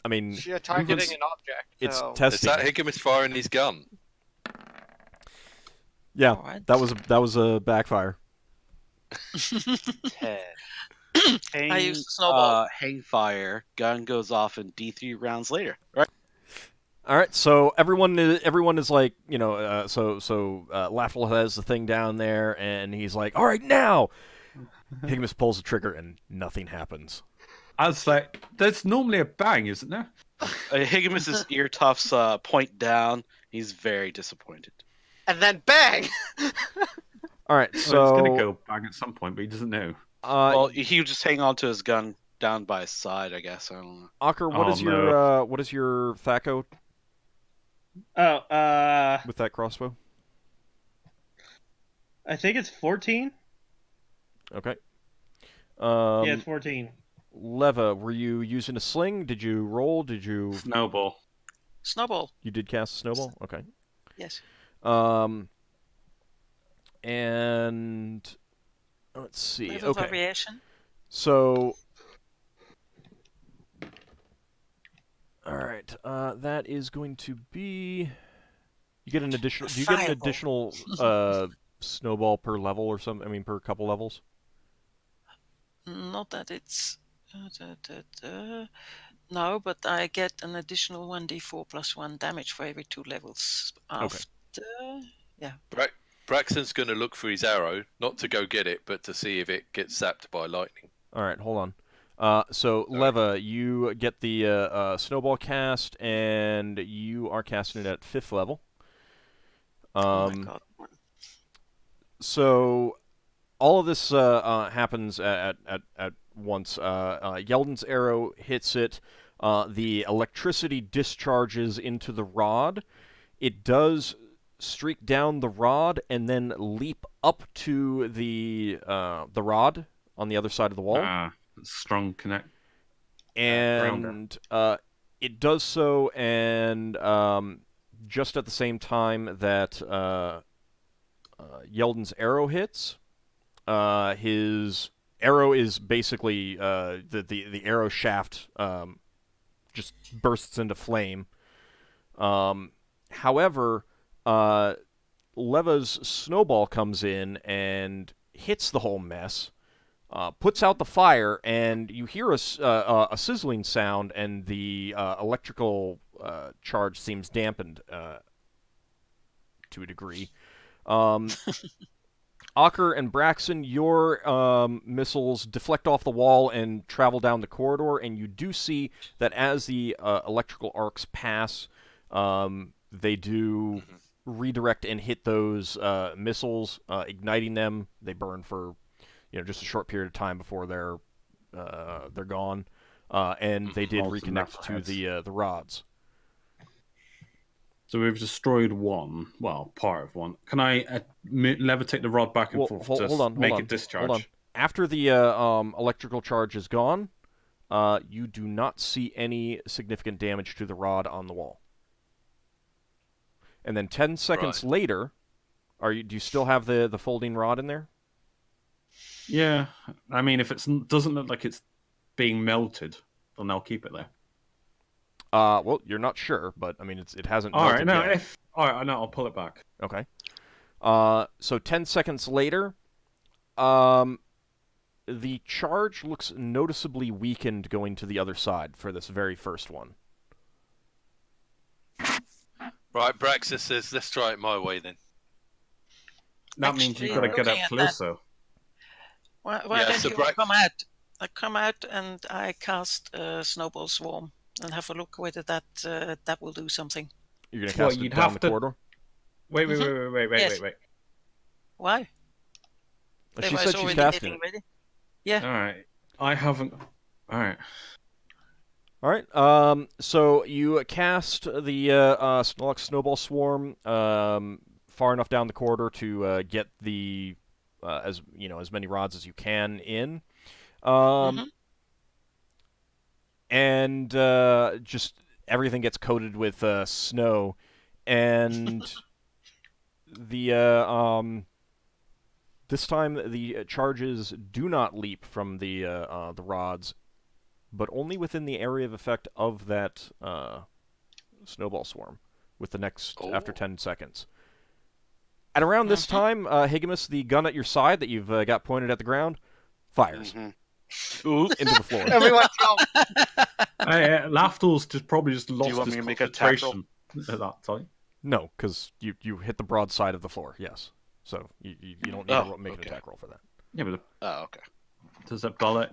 I mean, You're targeting an object. it's so... Is testing. that Higgimus firing his gun? Yeah, All right. that was a backfire. 10. I used the snowball. Hang fire. Gun goes off in D3 rounds later. Right? All right, so everyone is like, Lafdul has the thing down there, and he's like, all right, now. Higgimus pulls the trigger, and nothing happens. I was like, there's normally a bang, isn't there? Higgimus's ear tufts point down. He's very disappointed. And then bang! All right, Well, so it's going to go bang at some point, but he doesn't know. Well, he would just hang on to his gun down by his side, I guess. I don't know. Ockar, what is your THAC0 Oh, with that crossbow? I think it's 14. Okay. Yeah, it's 14. Leva, were you using a sling? Did you roll? Did you? Snowball. Snowball. You did cast a snowball. Okay. Yes. And let's see. Level Okay. variation. So, all right. That is going to be. You get an additional. Do you get an Fireball. additional snowball per level or something? I mean, per couple levels. Not that it's. No, but I get an additional 1d4 plus 1 damage for every 2 levels after. Braxton's going to look for his arrow, not to go get it, but to see if it gets zapped by lightning. All right, hold on. So Leva, you get the snowball cast, and you are casting it at 5th level. Oh my god. So all of this happens at once. Yeldan's arrow hits it. The electricity discharges into the rod. It does streak down the rod and then leap up to the rod on the other side of the wall. Strong connect. And it does so, and just at the same time that Yeldan's arrow hits, his arrow is basically the arrow shaft just bursts into flame. However, Leva's snowball comes in and hits the whole mess, puts out the fire, and you hear a sizzling sound, and the electrical charge seems dampened to a degree. Ockar and Braxon, your missiles deflect off the wall and travel down the corridor, and you do see that as the electrical arcs pass, they do redirect and hit those missiles, igniting them. They burn for just a short period of time before they're gone, and they did reconnect to the rods. So we've destroyed one, well, part of one. Can I levitate the rod back and forth to make it discharge? Hold on. After the electrical charge is gone, you do not see any significant damage to the rod on the wall. And then 10 seconds later, do you still have the folding rod in there? Yeah. I mean, if it doesn't look like it's being melted, then I'll keep it there. Well, you're not sure, but I mean, it hasn't. All right, no, I'll pull it back. Okay. So 10 seconds later, the charge looks noticeably weakened going to the other side for this very first one. Right, Braxon says, let's try it my way then. That means you've got to get up closer. Why don't you come out? I come out and I cast a Snowball Swarm and have a look whether that will do something. You're going to cast it down the corridor? Wait. Why? She said she's casting it. Ready? Yeah. All right. I haven't... All right. All right. So you cast the Snowball Swarm far enough down the corridor to get the as many rods as you can in, and just everything gets coated with snow, and the this time the charges do not leap from the rods, but only within the area of effect of that Snowball Swarm, with the next after 10 seconds. At around this time, Higgimus, the gun at your side that you've got pointed at the ground, fires into the floor. Everyone go! Lafdul's probably just lost you want his me to make a concentration at that time. No, because you hit the broad side of the floor, yes. So you don't need to make an attack roll for that. Yeah, but okay. Does that bullet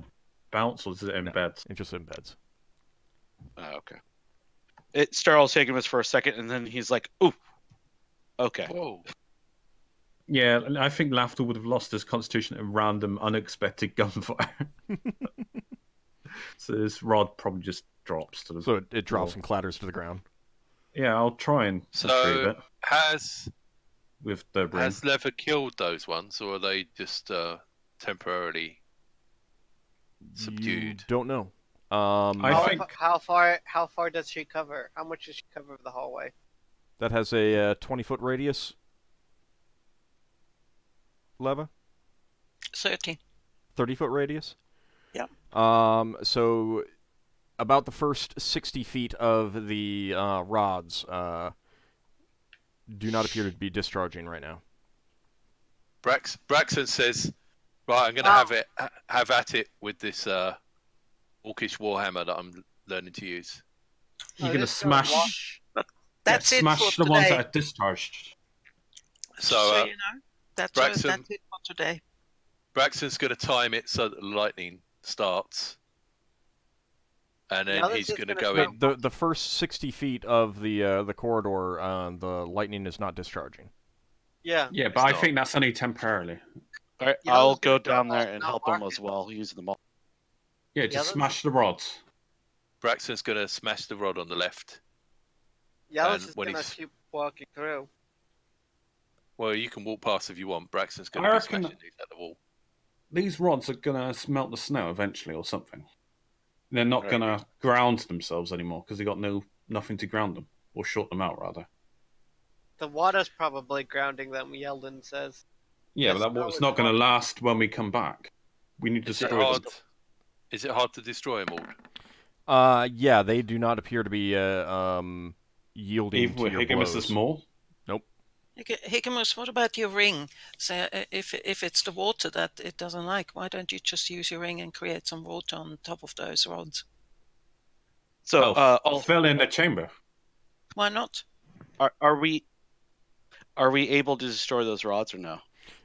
bounce or does it embed? It just embeds. Okay. It startles Higgimus for a second, and then he's like, ooh. Okay. Whoa. Yeah, I think Lafdul would have lost his concentration at random, unexpected gunfire. So this rod probably just drops to the So it drops and clatters to the ground. Yeah, I'll try and retrieve it. Has Lever killed those ones, or are they just temporarily subdued? You don't know. I think How far does she cover? How much does she cover of the hallway? that has a 20-foot radius. Leva? 30. 30-foot radius? Yeah. So about the first 60 feet of the rods do not appear to be discharging right now. Braxon says, right, I'm going to have at it with this orcish warhammer that I'm learning to use. you're going to smash... That's it smash for the ones today. that are discharged. So you know, that's Braxon- that's it for today. Braxton's going to time it so that the lightning starts. And then Now this he's is going to gonna go in. The first 60 feet of the corridor, the lightning is not discharging. Yeah. Yeah, but I think that's only temporarily. All right, Yeah, I'll let's go do down that. there and Not help them mark as it. well, using them all. Yeah, just that's- smash the rods. Braxton's going to smash the rod on the left. Yellow's And just when gonna he's- keep walking through. Well, you can walk past if you want. Braxton's going I to be reckon- smashing these at the wall. These rods are gonna melt the snow eventually, or something. They're not Right. gonna ground themselves anymore because they got nothing to ground them, or short them out rather. The water's probably grounding them, Yeldan says. Yeah, Yes, but that no, water's it's not going to not. last when we come back. We need to Is it destroy hard? them. Is it hard to destroy them all? Yeah, they do not appear to be yielding Even to with your Higgimus blows. small. Higgimus, what about your ring? So if it's the water that it doesn't like, why don't you just use your ring and create some water on top of those rods? So, I'll fill in the chamber. Why not? are we able to destroy those rods or no?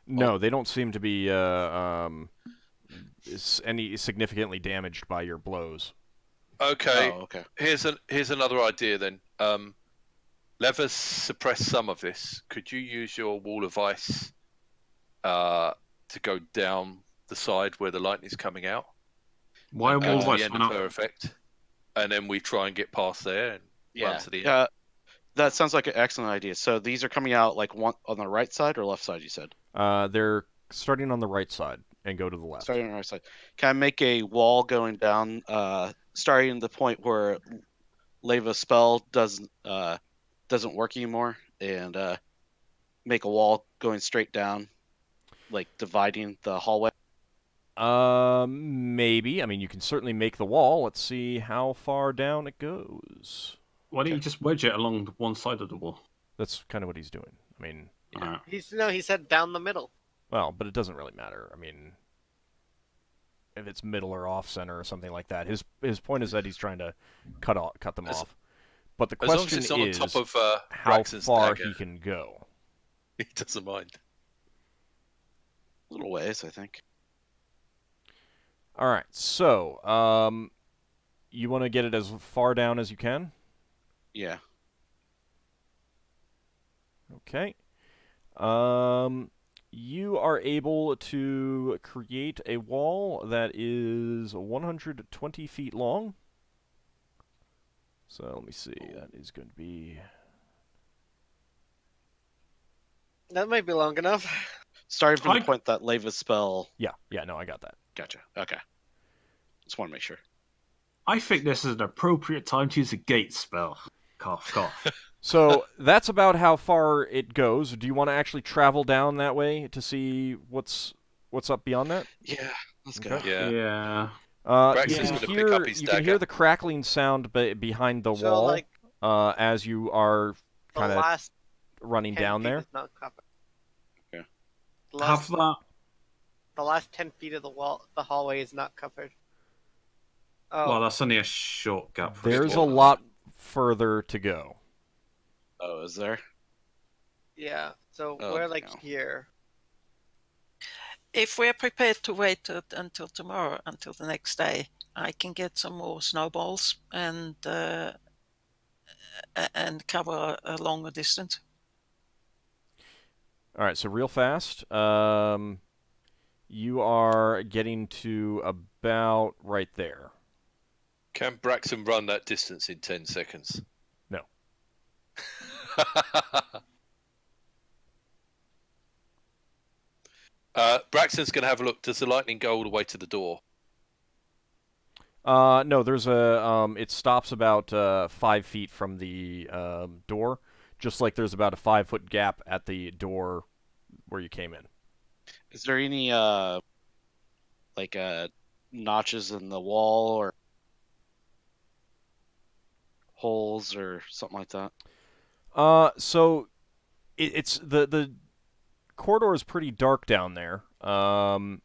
No, they don't seem to be any significantly damaged by your blows. Okay. Oh, okay. Here's another idea then. Lever's suppressed some of this. Could you use your wall of ice to go down the side where the lightning's coming out? Why Go wall to the ice? end Why of not? her effect, and then we try and get past there and run to the end. That sounds like an excellent idea. So these are coming out like one on the right side or left side, you said? They're starting on the right side and go to the left. Starting on the right side. Can I make a wall going down, starting at the point where Leva spell doesn't work anymore, and make a wall going straight down, like dividing the hallway? Maybe. I mean, you can certainly make the wall. Let's see how far down it goes. Why don't you just wedge it along one side of the wall? That's kind of what he's doing. I mean, Alright. He said down the middle. well, but it doesn't really matter. I mean, if it's middle or off center or something like that. His point is that he's trying to cut them off. But the As long as question it's not on is top of how Braxton's far dagger, he can go. he doesn't mind. A little ways, I think. All right, so you want to get it as far down as you can? Yeah. Okay. You are able to create a wall that is 120 feet long. So let me see. That is going to be... That might be long enough. Starting from the point that Leva spell. Yeah, no, I got that. Gotcha. Okay. Just want to make sure. I think this is an appropriate time to use a gate spell. Cough, cough. So that's about how far it goes. Do you want to actually travel down that way to see what's up beyond that? Yeah, let's go. Okay. Yeah. Yeah. You Braxton's can gonna hear pick up his you can hear dagger. the crackling sound behind the So, wall like, as you are the kind of last running 10 down feet there. is not covered. Okay. The Have last, that. the last 10 feet of the hallway is not covered. Oh, Well, that's only a short gap. For There's a spell. lot further to go. Oh, is there? yeah. So Oh, we're like no. here. If we're prepared to wait until tomorrow, until the next day, I can get some more snowballs and cover a longer distance. All right, so real fast, you are getting to about right there. Can Braxton run that distance in 10 seconds? No. Braxton's going to have a look. Does the lightning go all the way to the door? No, there's a it stops about 5 feet from the door, just like there's about a 5-foot gap at the door where you came in. Is there any notches in the wall or holes or something like that? So it's the corridor is pretty dark down there. Do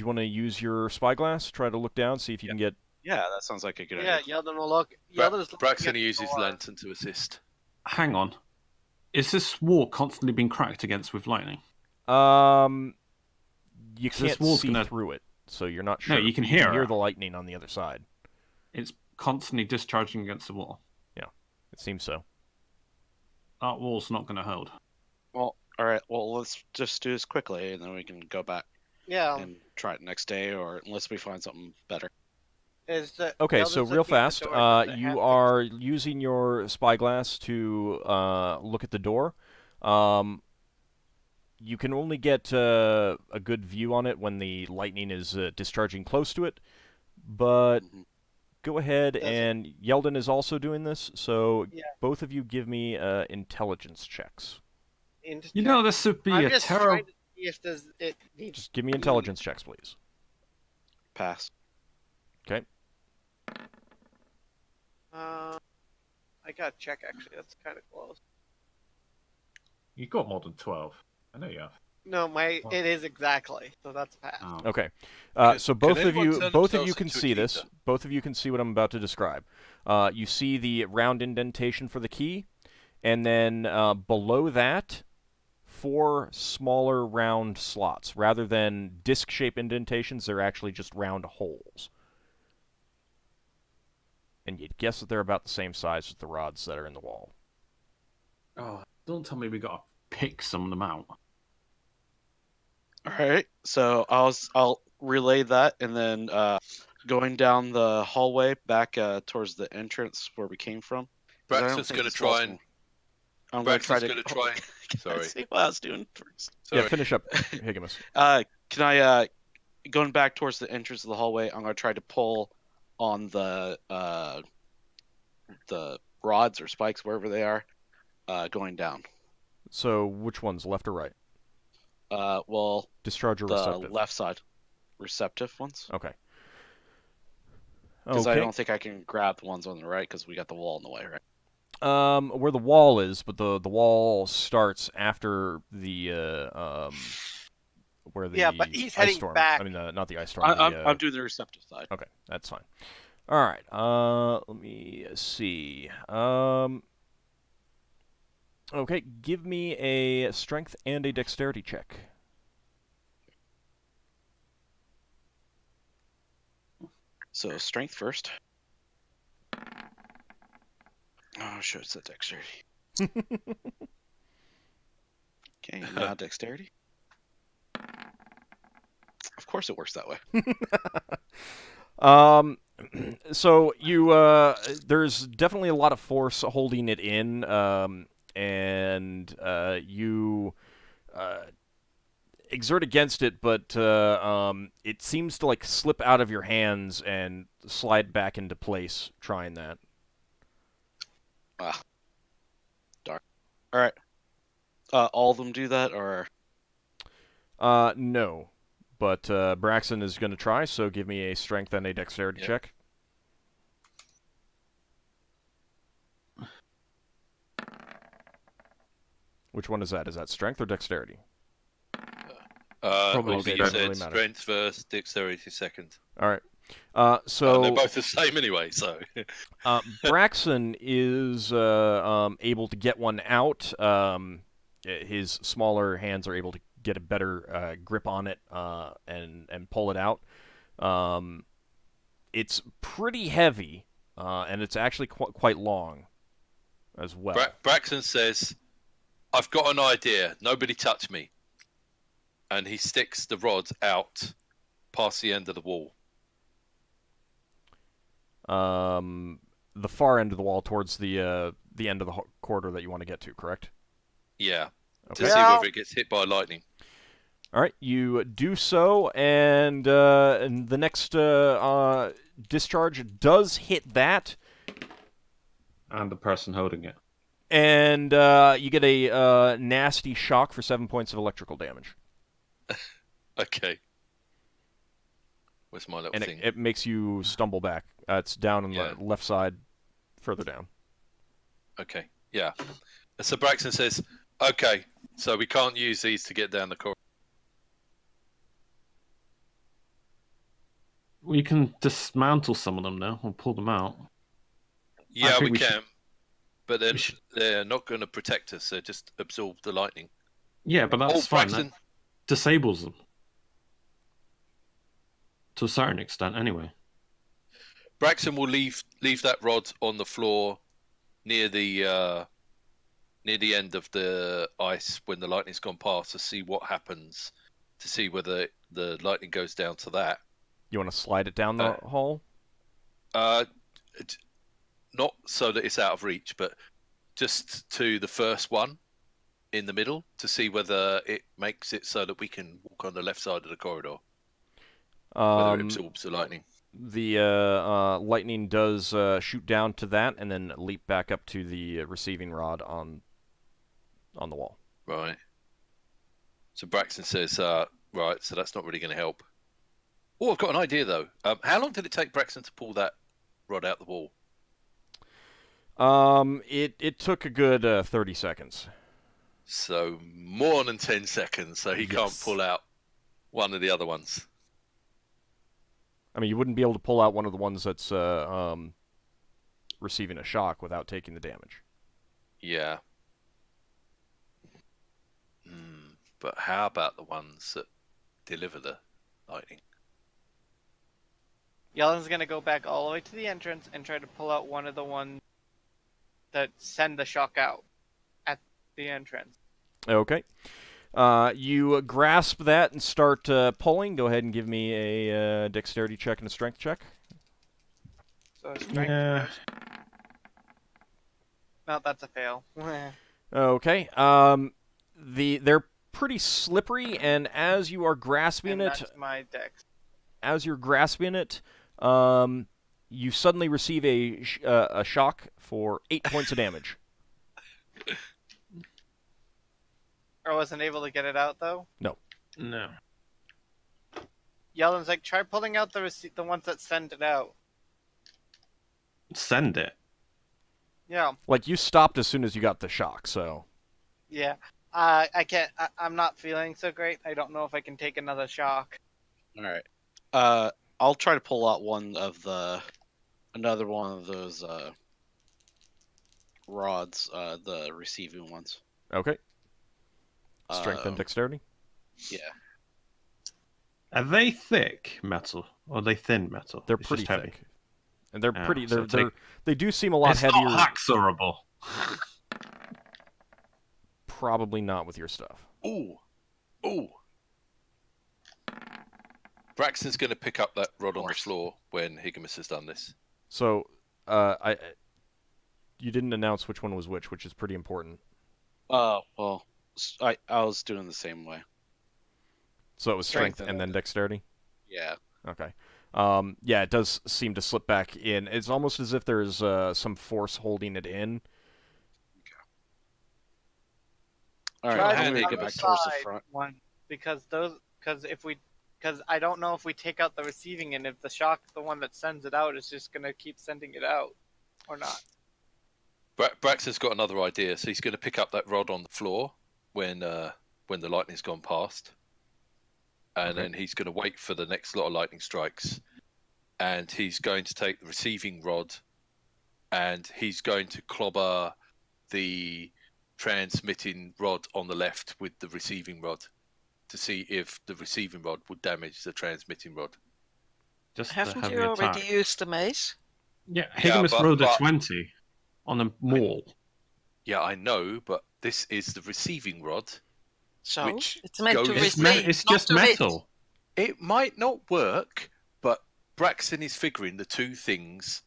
you want to use your spyglass? Try to look down, see if you can get... Yeah, that sounds like a good Yeah, idea. Yeldan will look. Yeldan's looking Braxton at the uses door. lantern to assist. Hang on. Is this wall constantly being cracked against with lightning? You So this can't wall's see gonna- through it, so you're not sure. No, you can But hear hear it. the lightning on the other side. It's constantly discharging against the wall. It seems so. That wall's not going to hold. Well, all right. Well, let's just do this quickly, and then we can go back Yeah. and try it next day, or unless we find something better. Okay, so real fast, you are to... using your spyglass to look at the door. You can only get a good view on it when the lightning is discharging close to it, but go ahead, and Yeldan is also doing this, so both of you give me intelligence checks. You know, this would be a terrible... Just give me intelligence checks, please. Pass. Okay. I got to check, actually. That's kind of close. You got more than 12. I know you have. No, it is exactly. So that's a pass. Oh. Okay. So both of you can see this. Both of you can see what I'm about to describe. You see the round indentation for the key, and then below that, 4 smaller round slots. Rather than disc-shaped indentations, they're actually just round holes. And you'd guess that they're about the same size as the rods that are in the wall. Oh, don't tell me we got to pick some of them out. All right. So I'll relay that, and then going down the hallway back towards the entrance where we came from. Braxon's going to try and... I'm going to try to... Sorry. See what I was doing first. Sorry. Yeah, finish up, Higgimus. Can I, going back towards the entrance of the hallway, I'm going to try to pull on the rods or spikes, wherever they are, going down. So which ones, left or right? Well, discharge or receptive? The left side. Receptive ones. Okay. Because I don't think I can grab the ones on the right because we got the wall in the way, right? Where the wall is, but the wall starts after the where the but he's ice heading storm. back. I mean, not the ice storm. I'm doing the receptive side. Okay, that's fine. All right. Let me see. Okay, give me a strength and a dexterity check. So strength first. Oh, sure, it's a dexterity. Okay, now dexterity. Of course it works that way. So you, there's definitely a lot of force holding it in, and you exert against it, but it seems to like slip out of your hands and slide back into place trying that. Ah, darn. All right. All of them do that, or? No, but Braxon is going to try. So give me a strength and a dexterity check. Which one is that? Is that strength or dexterity? Probably you said strength first, dexterity second. All right. So they're both the same anyway. So Braxon is able to get one out. His smaller hands are able to get a better grip on it and pull it out. It's pretty heavy, and it's actually quite long as well. Braxon says, "I've got an idea. Nobody touch me." And he sticks the rod out past the end of the wall. The far end of the wall towards the end of the corridor that you want to get to, correct? Yeah. Okay. To see whether it gets hit by lightning. All right, you do so, and the next discharge does hit that. And the person holding it. And you get a nasty shock for 7 points of electrical damage. Okay. Where's my little thing? It makes you stumble back. It's down on the left side, further down. Okay, yeah. So Braxton says, okay, so we can't use these to get down the corridor. We can dismantle some of them now and pull them out. Yeah, we can. But then they're not going to protect us. They just absorb the lightning. Yeah, but that's fine. Braxton... That disables them. To a certain extent, anyway. Braxton will leave that rod on the floor near the near the end of the ice when the lightning's gone past to see what happens, to see whether the lightning goes down to that. You want to slide it down the hole? Not so that it's out of reach, but just to the first one in the middle to see whether it makes it so that we can walk on the left side of the corridor. Whether it absorbs the lightning. The lightning does shoot down to that and then leap back up to the receiving rod on the wall. Right. So Braxon says, right, so that's not really going to help. Oh, I've got an idea, though. How long did it take Braxton to pull that rod out the wall? It took a good 30 seconds. So more than 10 seconds, so he can't pull out one of the other ones. I mean, you wouldn't be able to pull out one of the ones that's receiving a shock without taking the damage. Yeah. But how about the ones that deliver the lightning? Yeldan's gonna go back all the way to the entrance and try to pull out one of the ones that send the shock out at the entrance. Okay. You grasp that and start pulling. Go ahead and give me a dexterity check and a strength check. So strength. No, that's a fail. Okay. They're pretty slippery, and as you are grasping it, that's my dex. As you're grasping it, you suddenly receive a shock for 8 points of damage. I wasn't able to get it out though. No. Yeldan's like, try pulling out the ones that send it out. Send it. Yeah. Like you stopped as soon as you got the shock, so. Yeah. I can't. I'm not feeling so great. I don't know if I can take another shock. All right. I'll try to pull out another one of those rods, the receiving ones. Okay. Strength and dexterity? Yeah. Are they thick metal or are they thin metal? They're It's pretty just heavy. thick. And they're pretty. So they do seem a lot it's heavier. not hacksaw-able. Probably not with your stuff. Ooh. Braxton's going to pick up that rod on the floor when Higgimus has done this. So, you didn't announce which one was which is pretty important. Well, I was doing the same way. So it was strength and then dexterity? Yeah. Okay. Yeah, it does seem to slip back in. It's almost as if there's some force holding it in. All right, I'm gonna get back towards the front. Because I don't know if we take out the receiving and if the shock, the one that sends it out, is just gonna keep sending it out, or not. Braxton's got another idea, so he's going to pick up that rod on the floor when the lightning's gone past, and then he's going to wait for the next lot of lightning strikes, and he's going to take the receiving rod, and he's going to clobber the transmitting rod on the left with the receiving rod to see if the receiving rod would damage the transmitting rod. Haven't you already used the mace? Yeah, Higgimus rolled a 20 on a maul. Yeah, I know, but this is the receiving rod. So which it's meant to receive. It's just metal. It might not work, but Braxton is figuring the two things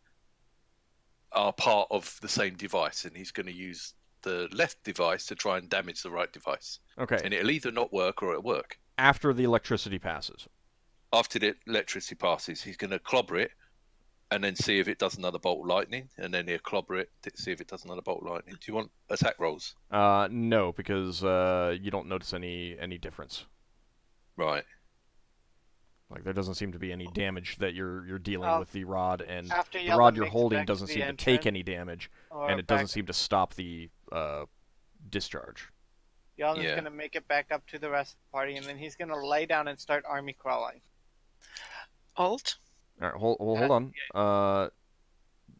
are part of the same device, and he's going to use the left device to try and damage the right device. Okay. And it'll either not work or it'll work. After the electricity passes. After the electricity passes, he's going to clobber it and then see if it does another bolt of lightning, and then he'll clobber it to see if it does another bolt of lightning. Do you want attack rolls? No, because you don't notice any difference. Right. Like there doesn't seem to be any damage that you're dealing with the rod, and After the rod you're makes it holding back to doesn't the seem to entrance, take any damage, or and it doesn't seem to stop the discharge. Yeldan's gonna make it back up to the rest of the party, and then he's gonna lay down and start army crawling. Alt? All right, hold on.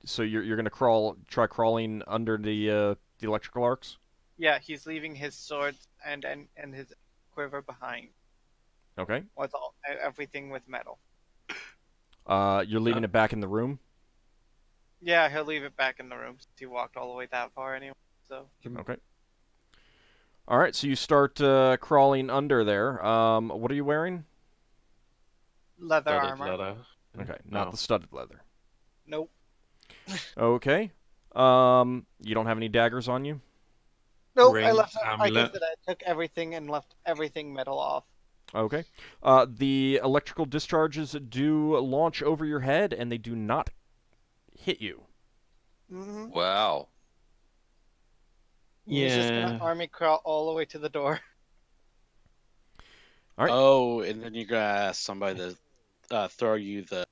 So you're gonna try crawling under the electrical arcs? Yeah, he's leaving his swords and his quiver behind. Okay. With everything with metal. You're leaving it back in the room? Yeah, he'll leave it back in the room since he walked all the way that far anyway. So. Okay. All right, so you start crawling under there. What are you wearing? Leather Studded armor. leather. Okay, not the studded leather. Nope. Okay. You don't have any daggers on you? Nope. Ring, I left. I amulet. guess that I took everything and left everything metal off. Okay. The electrical discharges do launch over your head, and they do not hit you. Mm-hmm. Wow. He's just Yeah. gonna army crawl all the way to the door. All right. Oh, and then you're gonna ask somebody to throw you the.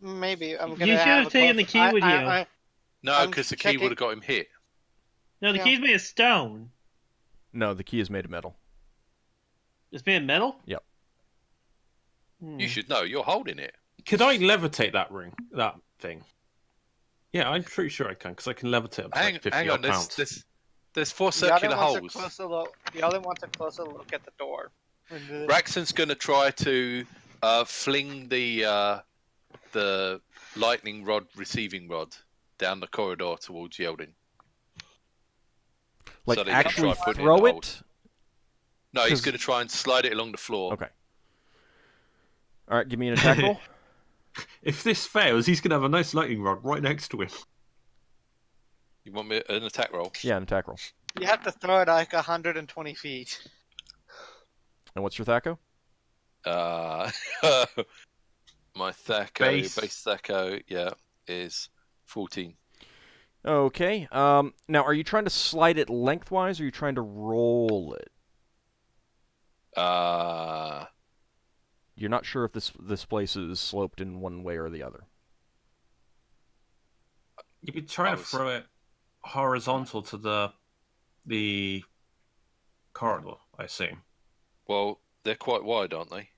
Maybe I'm gonna. You should have taken the key with you. No, I'm because the key checking- would have got him hit. No, the Yeah. key's made of stone. No, the key is made of metal. It's made of metal? Yep. You should know. You're holding it. Could I levitate that ring? That thing? Yeah, I'm pretty sure I can, because I can levitate up to like 50 Hang on. pounds. There's 4 The circular other holes. wants a closer look. The other wants a closer look at the door. Braxon's going to try to fling the lightning rod, receiving rod, down the corridor towards Yeldan. Like, So they can actually try putting it throw in the it? No, he's 'Cause- going to try and slide it along the floor. Okay. All right, give me an attack roll. If this fails, he's going to have a nice lightning rod right next to him. You want me an attack roll? Yeah, an attack roll. You have to throw it like 120 feet. And what's your THACO? My THACO, base THACO, yeah, is 14. Okay. Now, are you trying to slide it lengthwise, or are you trying to roll it? You're not sure if this place is sloped in one way or the other. You'd be trying to throw it horizontal to the corridor, I assume. Well, they're quite wide, aren't they?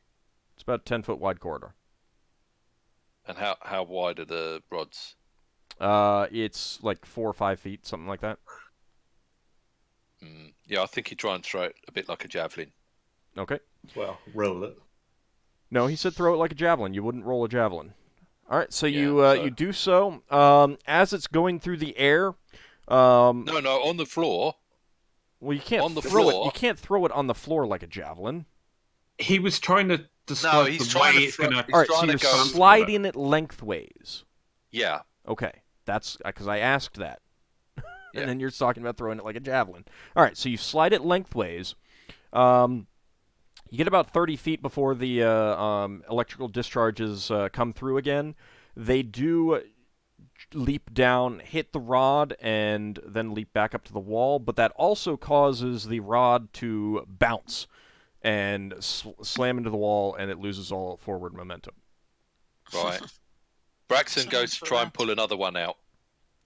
It's about a 10-foot wide corridor. And how wide are the rods? It's like 4 or 5 feet, something like that. Yeah, I think he'd try and throw it a bit like a javelin. Okay. Well, roll it. No, he said throw it like a javelin. You wouldn't roll a javelin. All right, so Yeah, you do so. As it's going through the air. No, on the floor. Well, you can't on the throw floor. it. You can't throw it on the floor like a javelin. He was trying to describe he's the trying way to it's throw- going to... he's All right, so trying to you're go- sliding it lengthways. Yeah. Okay, that's because I asked that. And Yeah. then you're talking about throwing it like a javelin. All right, so you slide it lengthways. You get about 30 feet before the electrical discharges come through again. They do leap down, hit the rod, and then leap back up to the wall, but that also causes the rod to bounce and slam into the wall, and it loses all forward momentum. Right. Braxon goes to for try and that. pull another one out.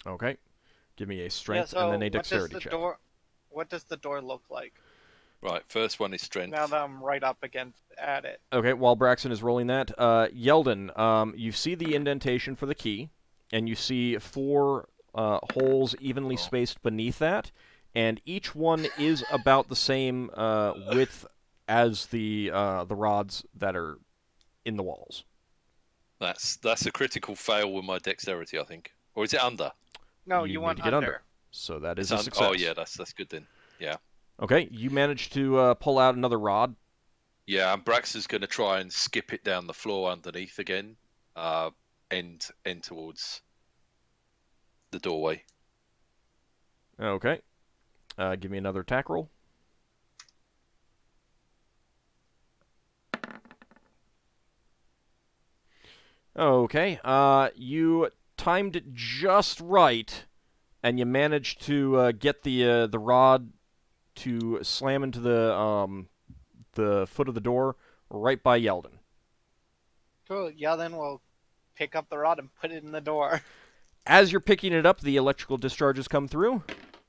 Okay. Give me a strength Yeah, so and then a what does dexterity the check. What does the door look like? Right, first one is strength. Now that I'm right up against at it. Okay, while Braxon is rolling that, Yeldan, you see the indentation for the key, and you see 4 holes evenly spaced beneath that, and each one is about the same width as the rods that are in the walls. That's a critical fail with my dexterity, I think. Or is it under? No, You you need want to get under. under. So that is It's a success. Oh yeah, that's good then. Yeah. Okay, you managed to pull out another rod. Yeah, and Braxon's going to try and skip it down the floor underneath again, end towards the doorway. Okay. Give me another attack roll. Okay. You timed it just right, and you managed to get the rod to slam into the foot of the door right by Yeldan. Cool. Yeah, then we'll pick up the rod and put it in the door. As you're picking it up, the electrical discharges come through.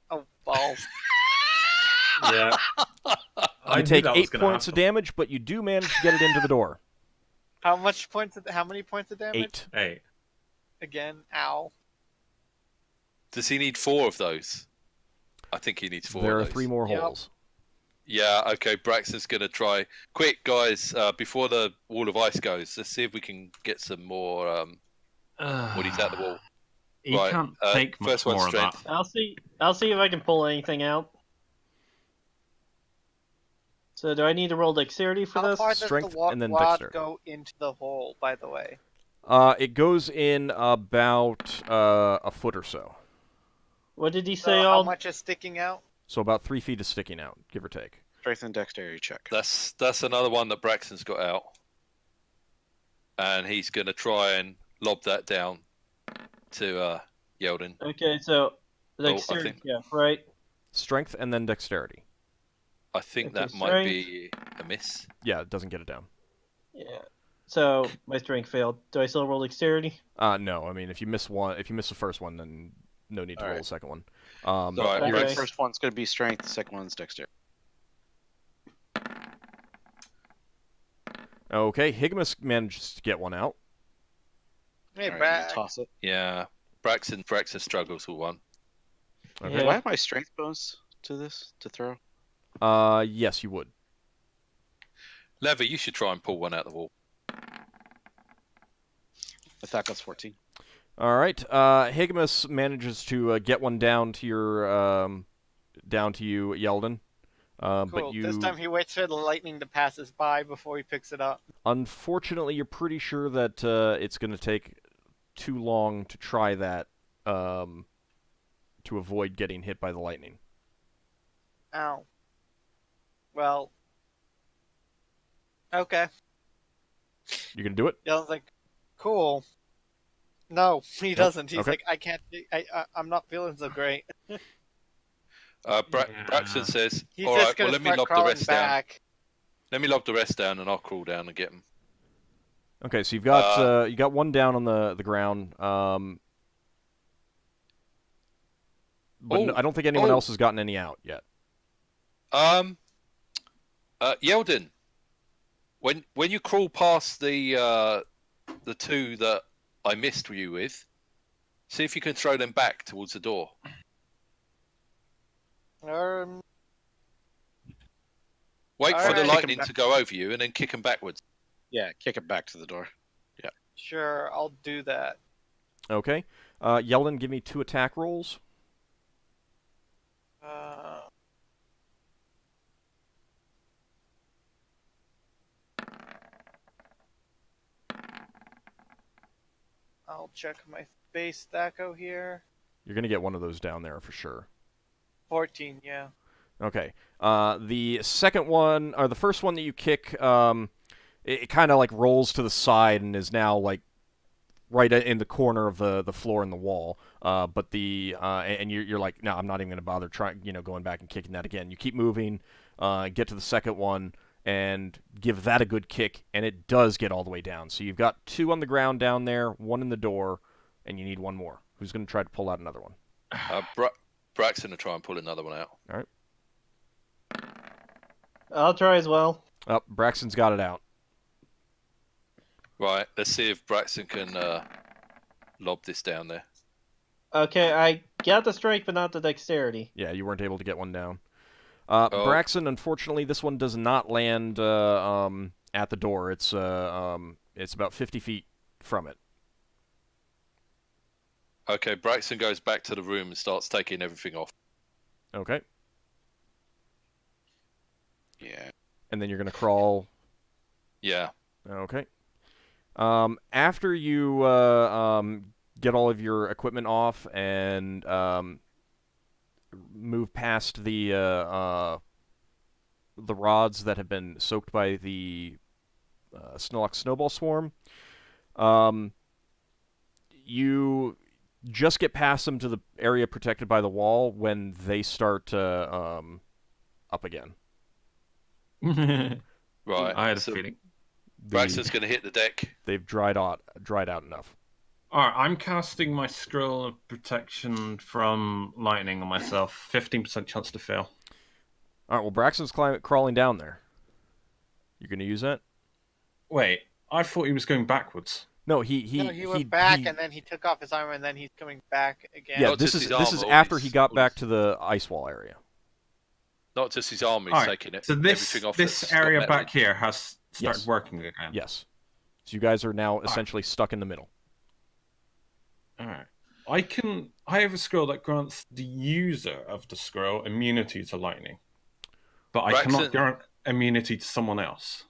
Oh, balls. Yeah. You take 8 points of damage, but you do manage to get it into the door. How many points of damage? 8. 8. Again, ow. Does he need 4 of those? I think he needs 4 There of are those. 3 more Yep. holes. Yeah, okay, Braxton's going to try. Quick, guys, before the wall of ice goes, let's see if we can get some more woodies out the wall. He Right, can't take much first one's more of that. strength. I'll see if I can pull anything out. So do I need to roll dexterity for How this? far does Strength the and then rod dexterity. go into the hole, by the way? It goes in about a foot or so. What did he So say? how much is sticking out? So about 3 feet is sticking out, give or take. Strength and dexterity check. That's another one that Braxton's got out, and he's going to try and lob that down to Yeldan. Okay, so dexterity, yeah, right? Strength and then dexterity. I think Okay, that might strength. be a miss. Yeah, it doesn't get it down. Yeah. So my strength failed. Do I still roll dexterity? No. I mean, if you miss the first one, then no need to roll Alright. the second one. So Right, the okay. first one's going to be strength, the second one's dexterity. Okay, Higgimus manages to get one out. Hey, Alright, Brad. toss it. Yeah, Braxton struggles with one. Okay. Yeah. Do I have my strength bonus to this to throw? Yes, you would. Lever, you should try and pull one out the wall. Attack that's 14. All right. Higgimus manages to get one down to you, Yeldan. Cool. But you, This time he waits for the lightning to pass us by before he picks it up. unfortunately, you're pretty sure that it's going to take too long to try that to avoid getting hit by the lightning. Ow. Well. Okay. You gonna do it? Yellen's like, cool. No, he doesn't. He's Okay. like, I can't. I'm not feeling so great. Braxton says, He's "All just right, gonna well, let me start lob the crawling rest down. back. Let me lob the rest down, and I'll crawl down and get him." Okay, so you've got you got one down on the ground. But Oh, I don't think anyone oh. else has gotten any out yet. Yeldan, when you crawl past the two that I missed you with, see if you can throw them back towards the door. Wait for the Alright. lightning to go over you, and then kick them backwards. Yeah, kick it back to the door. Sure, I'll do that. Okay. Yeldan, give me 2 attack rolls. I'll check my base stacko here. You're gonna get one of those down there for sure. 14, yeah. Okay. The second one, or the first one that you kick, it kind of like rolls to the side and is now like right in the corner of the floor and the wall. But and you're like, no, I'm not even gonna bother trying, going back and kicking that again. You keep moving, get to the second one, and give that a good kick, and it does get all the way down. So you've got 2 on the ground down there, 1 in the door, and you need 1 more. Who's gonna try to pull out another one? Braxton will try and pull another one out. All right. I'll try as well. Oh, Braxton's got it out. Right, let's see if Braxton can lob this down there. Okay, I got the strength, but not the dexterity. Yeah, you weren't able to get one down. Braxton, unfortunately, this one does not land at the door. It's about 50 feet from it. Okay, Braxton goes back to the room and starts taking everything off. Okay. Yeah. And then you're going to crawl. Yeah. Okay. After you get all of your equipment off and move past the rods that have been soaked by the Snorlax snowball swarm, you just get past them to the area protected by the wall when they start up again. Right. I had a so feeling. Braxton's going to hit the deck. They've dried out enough. Alright, I'm casting my scroll of protection from lightning on myself. 15% chance to fail. Alright, well, Braxton's crawling down there. You going to use that? Wait, I thought he was going backwards. No, he went back, and then he took off his armor, and then he's coming back again. Yeah, Not this just is his this is armor, after his- he got back to the ice wall area. Not just his arm, he's Alright, taking it. so everything off this that's got area metal back here has started Yes. working again. Yes. So you guys are now essentially stuck in the middle. Alright. I have a scroll that grants the user of the scroll immunity to lightning. But I cannot Braxton- grant immunity to someone else?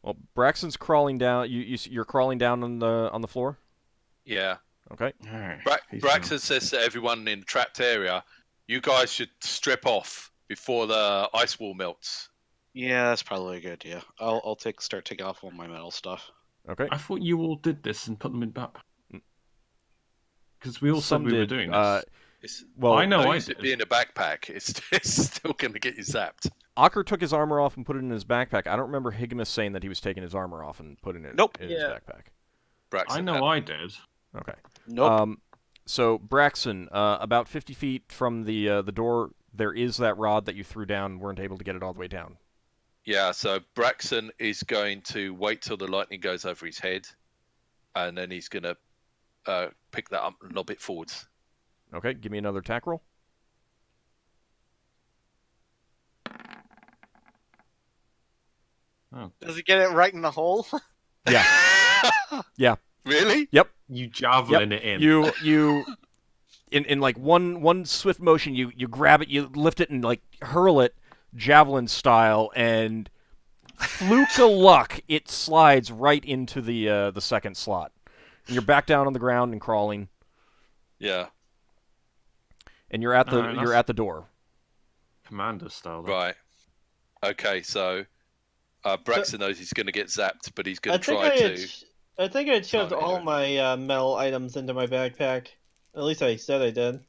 Well, Braxton's crawling down. You're crawling down on the floor. Yeah. Okay. All right. Braxon says to everyone in the trapped area, "You guys should strip off before the ice wall melts." Yeah, that's probably a good idea. I'll start taking off all my metal stuff. Okay. I thought you all did this and put them in backpack. Because we all said we were doing this. Well, I know I did. did. Be in a backpack. It's still going to get you zapped. Ockar took his armor off and put it in his backpack. I don't remember Higgimus saying that he was taking his armor off and putting it in his backpack. Braxon I know I did. Okay. Nope. So Braxon, about 50 feet from the door, there is that rod that you threw down and weren't able to get it all the way down. Yeah, so Braxon is going to wait till the lightning goes over his head, and then he's going to pick that up and lob it forwards. Okay, give me another attack roll. Oh. Does he get it right in the hole? Yeah. Yeah. Really? Yep. You javelin it in. You in like one swift motion, you grab it, you lift it and like hurl it javelin style, and fluke of luck, it slides right into the second slot. And you're back down on the ground and crawling. Yeah. And you're at the door. Commander style. Though. Right. Okay, so Braxton knows he's going to get zapped, but he's going to try to... I think I shoved all my metal items into my backpack. At least I said I did.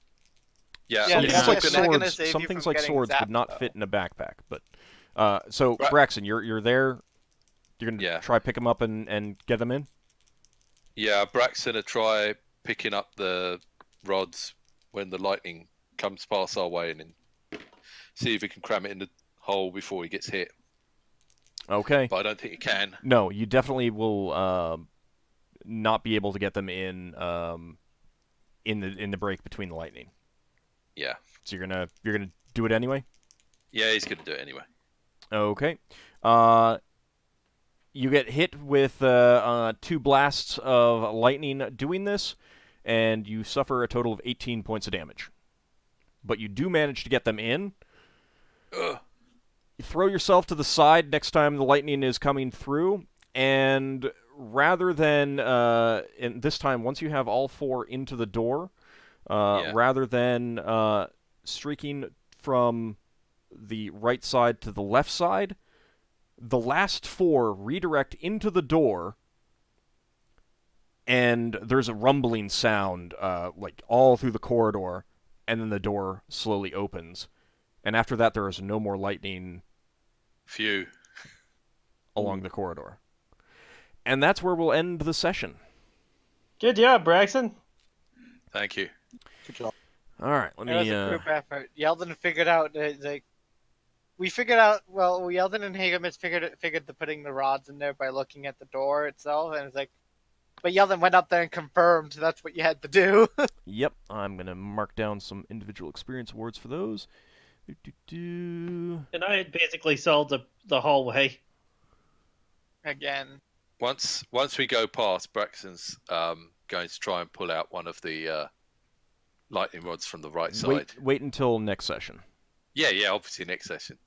Yeah, Some things like swords would not fit in a backpack. But so Braxton, you're there. You're gonna try pick them up and get them in. Yeah, Braxton will try picking up the rods when the lightning comes past our way, and then see if he can cram it in the hole before he gets hit. Okay. But I don't think he can. No, you definitely will not be able to get them in the break between the lightning. Yeah. So you're gonna do it anyway? Yeah, he's gonna do it anyway. Okay. You get hit with 2 blasts of lightning doing this, and you suffer a total of 18 points of damage. But you do manage to get them in. Ugh. You throw yourself to the side next time the lightning is coming through, and rather than, and this time, once you have all 4 into the door, rather than streaking from the right side to the left side, the last 4 redirect into the door, and there's a rumbling sound, like all through the corridor, and then the door slowly opens. And after that, there is no more lightning along the corridor. And that's where we'll end the session. Good job, Braxton. Thank you. Good job. All right, let me... It was a group effort. Yeldan figured out, Yeldan and Higgimus figured the putting the rods in there by looking at the door itself, and it's like, but Yeldan went up there and confirmed that's what you had to do. Yep, I'm going to mark down some individual experience awards for those. And I had basically solved the hallway. Again. Once we go past, Braxton's going to try and pull out one of the lightning rods from the right side. Wait until next session. Yeah, obviously next session.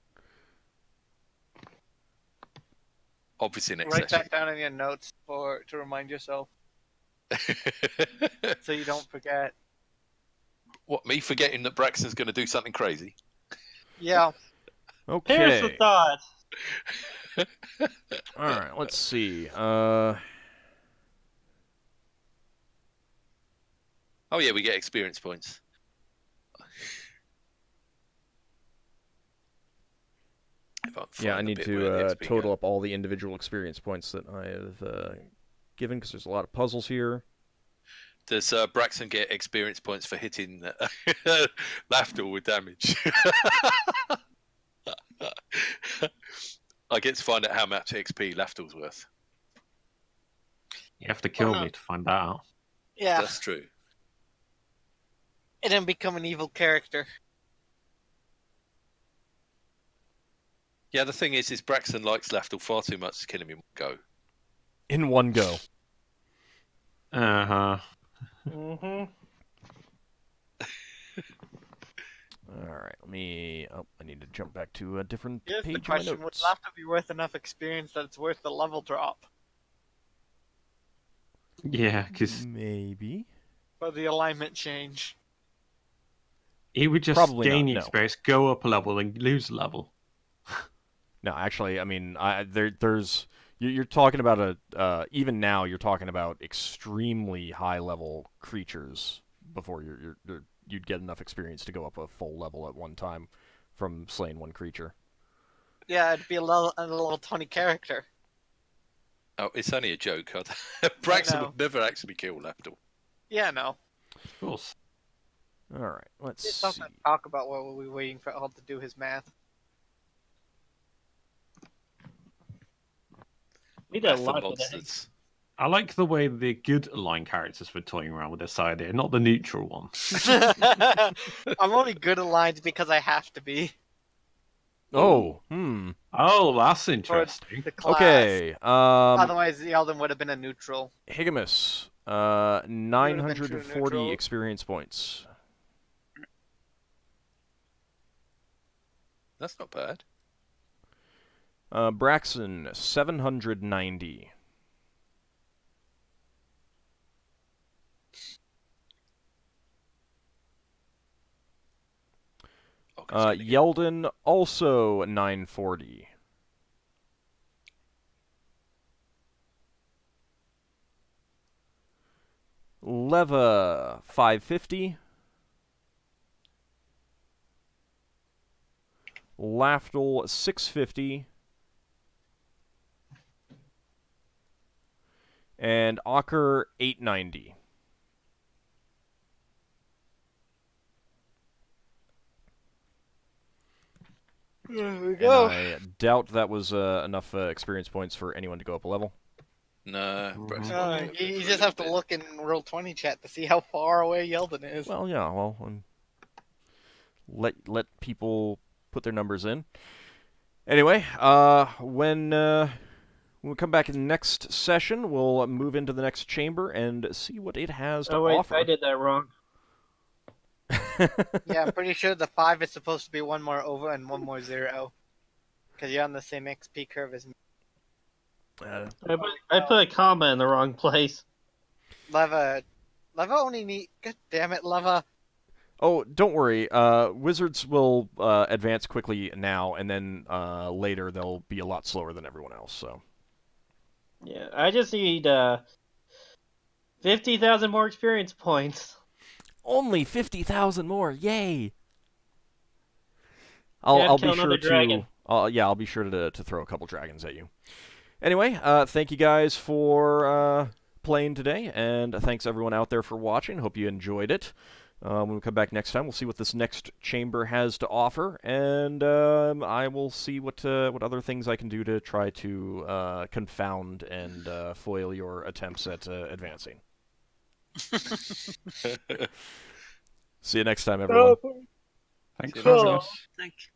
Write that down in your notes to remind yourself. So you don't forget. What, me forgetting that Braxton's going to do something crazy? Yeah. Okay. Here's the thought. Alright, let's see. Oh yeah, we get experience points. Yeah, I need to total up all the individual experience points that I have given, because there's a lot of puzzles here. Does Braxton get experience points for hitting Lafdul with damage? I get to find out how much XP Lafdul's worth. You have to kill me to find that out. Yeah. That's true. And then become an evil character. Yeah, the thing is Braxton likes Lafdul far too much to kill him in one go. In one go. Uh-huh. Mm-hmm. Alright, let me... Oh, I need to jump back to a different Here's page the of my question: would notes. Lafdul be worth enough experience that it's worth the level drop? Yeah, because Maybe. For the alignment change. he would just Probably gain not, the no. experience, go up a level, and lose a level. No, actually, I mean, there's... You're talking about even now, you're talking about extremely high-level creatures before you'd get enough experience to go up a full level at one time from slaying one creature. Yeah, it'd be a little tiny character. Oh, it's only a joke. Braxon would never actually kill Lafdul. Yeah, no. Of course. Alright, let's It's see. something to talk about while we're waiting for Ald to do his math. We did a Math lot and with that. monsters. I like the way the good aligned characters were toying around with this idea, not the neutral one. I'm only good aligned because I have to be. Oh, Oh, that's For interesting. the class. Okay, Otherwise, Yeldan would have been a neutral. Higgimus, true 940 neutral. experience points. That's not bad. Braxon, 790. Yeldan, also 940. Leva, 550. Lafdul, 650. And Ockar, 890. There we And I doubt that was enough experience points for anyone to go up a level. No, Braxon. You just have to look in Roll20 chat to see how far away Yeldan is. Well, yeah, well, let people put their numbers in. Anyway, when we come back in the next session, we'll move into the next chamber and see what it has to offer. I did that wrong. Yeah, I'm pretty sure the 5 is supposed to be one more over and one more 0. Because you're on the same XP curve as me. I put a comma in the wrong place. Leva only need... God damn it, Leva. Oh, don't worry. Wizards will advance quickly now, and then later they'll be a lot slower than everyone else. So. Yeah, I just need 50,000 more experience points. Only 50,000 more! Yay! I'll be sure to. I'll be sure to throw a couple dragons at you. Anyway, thank you guys for playing today, and thanks everyone out there for watching. Hope you enjoyed it. When we come back next time, we'll see what this next chamber has to offer, and I will see what other things I can do to try to confound and foil your attempts at advancing. See you next time, everyone. Thanks See you for next joining time. us. Thank you.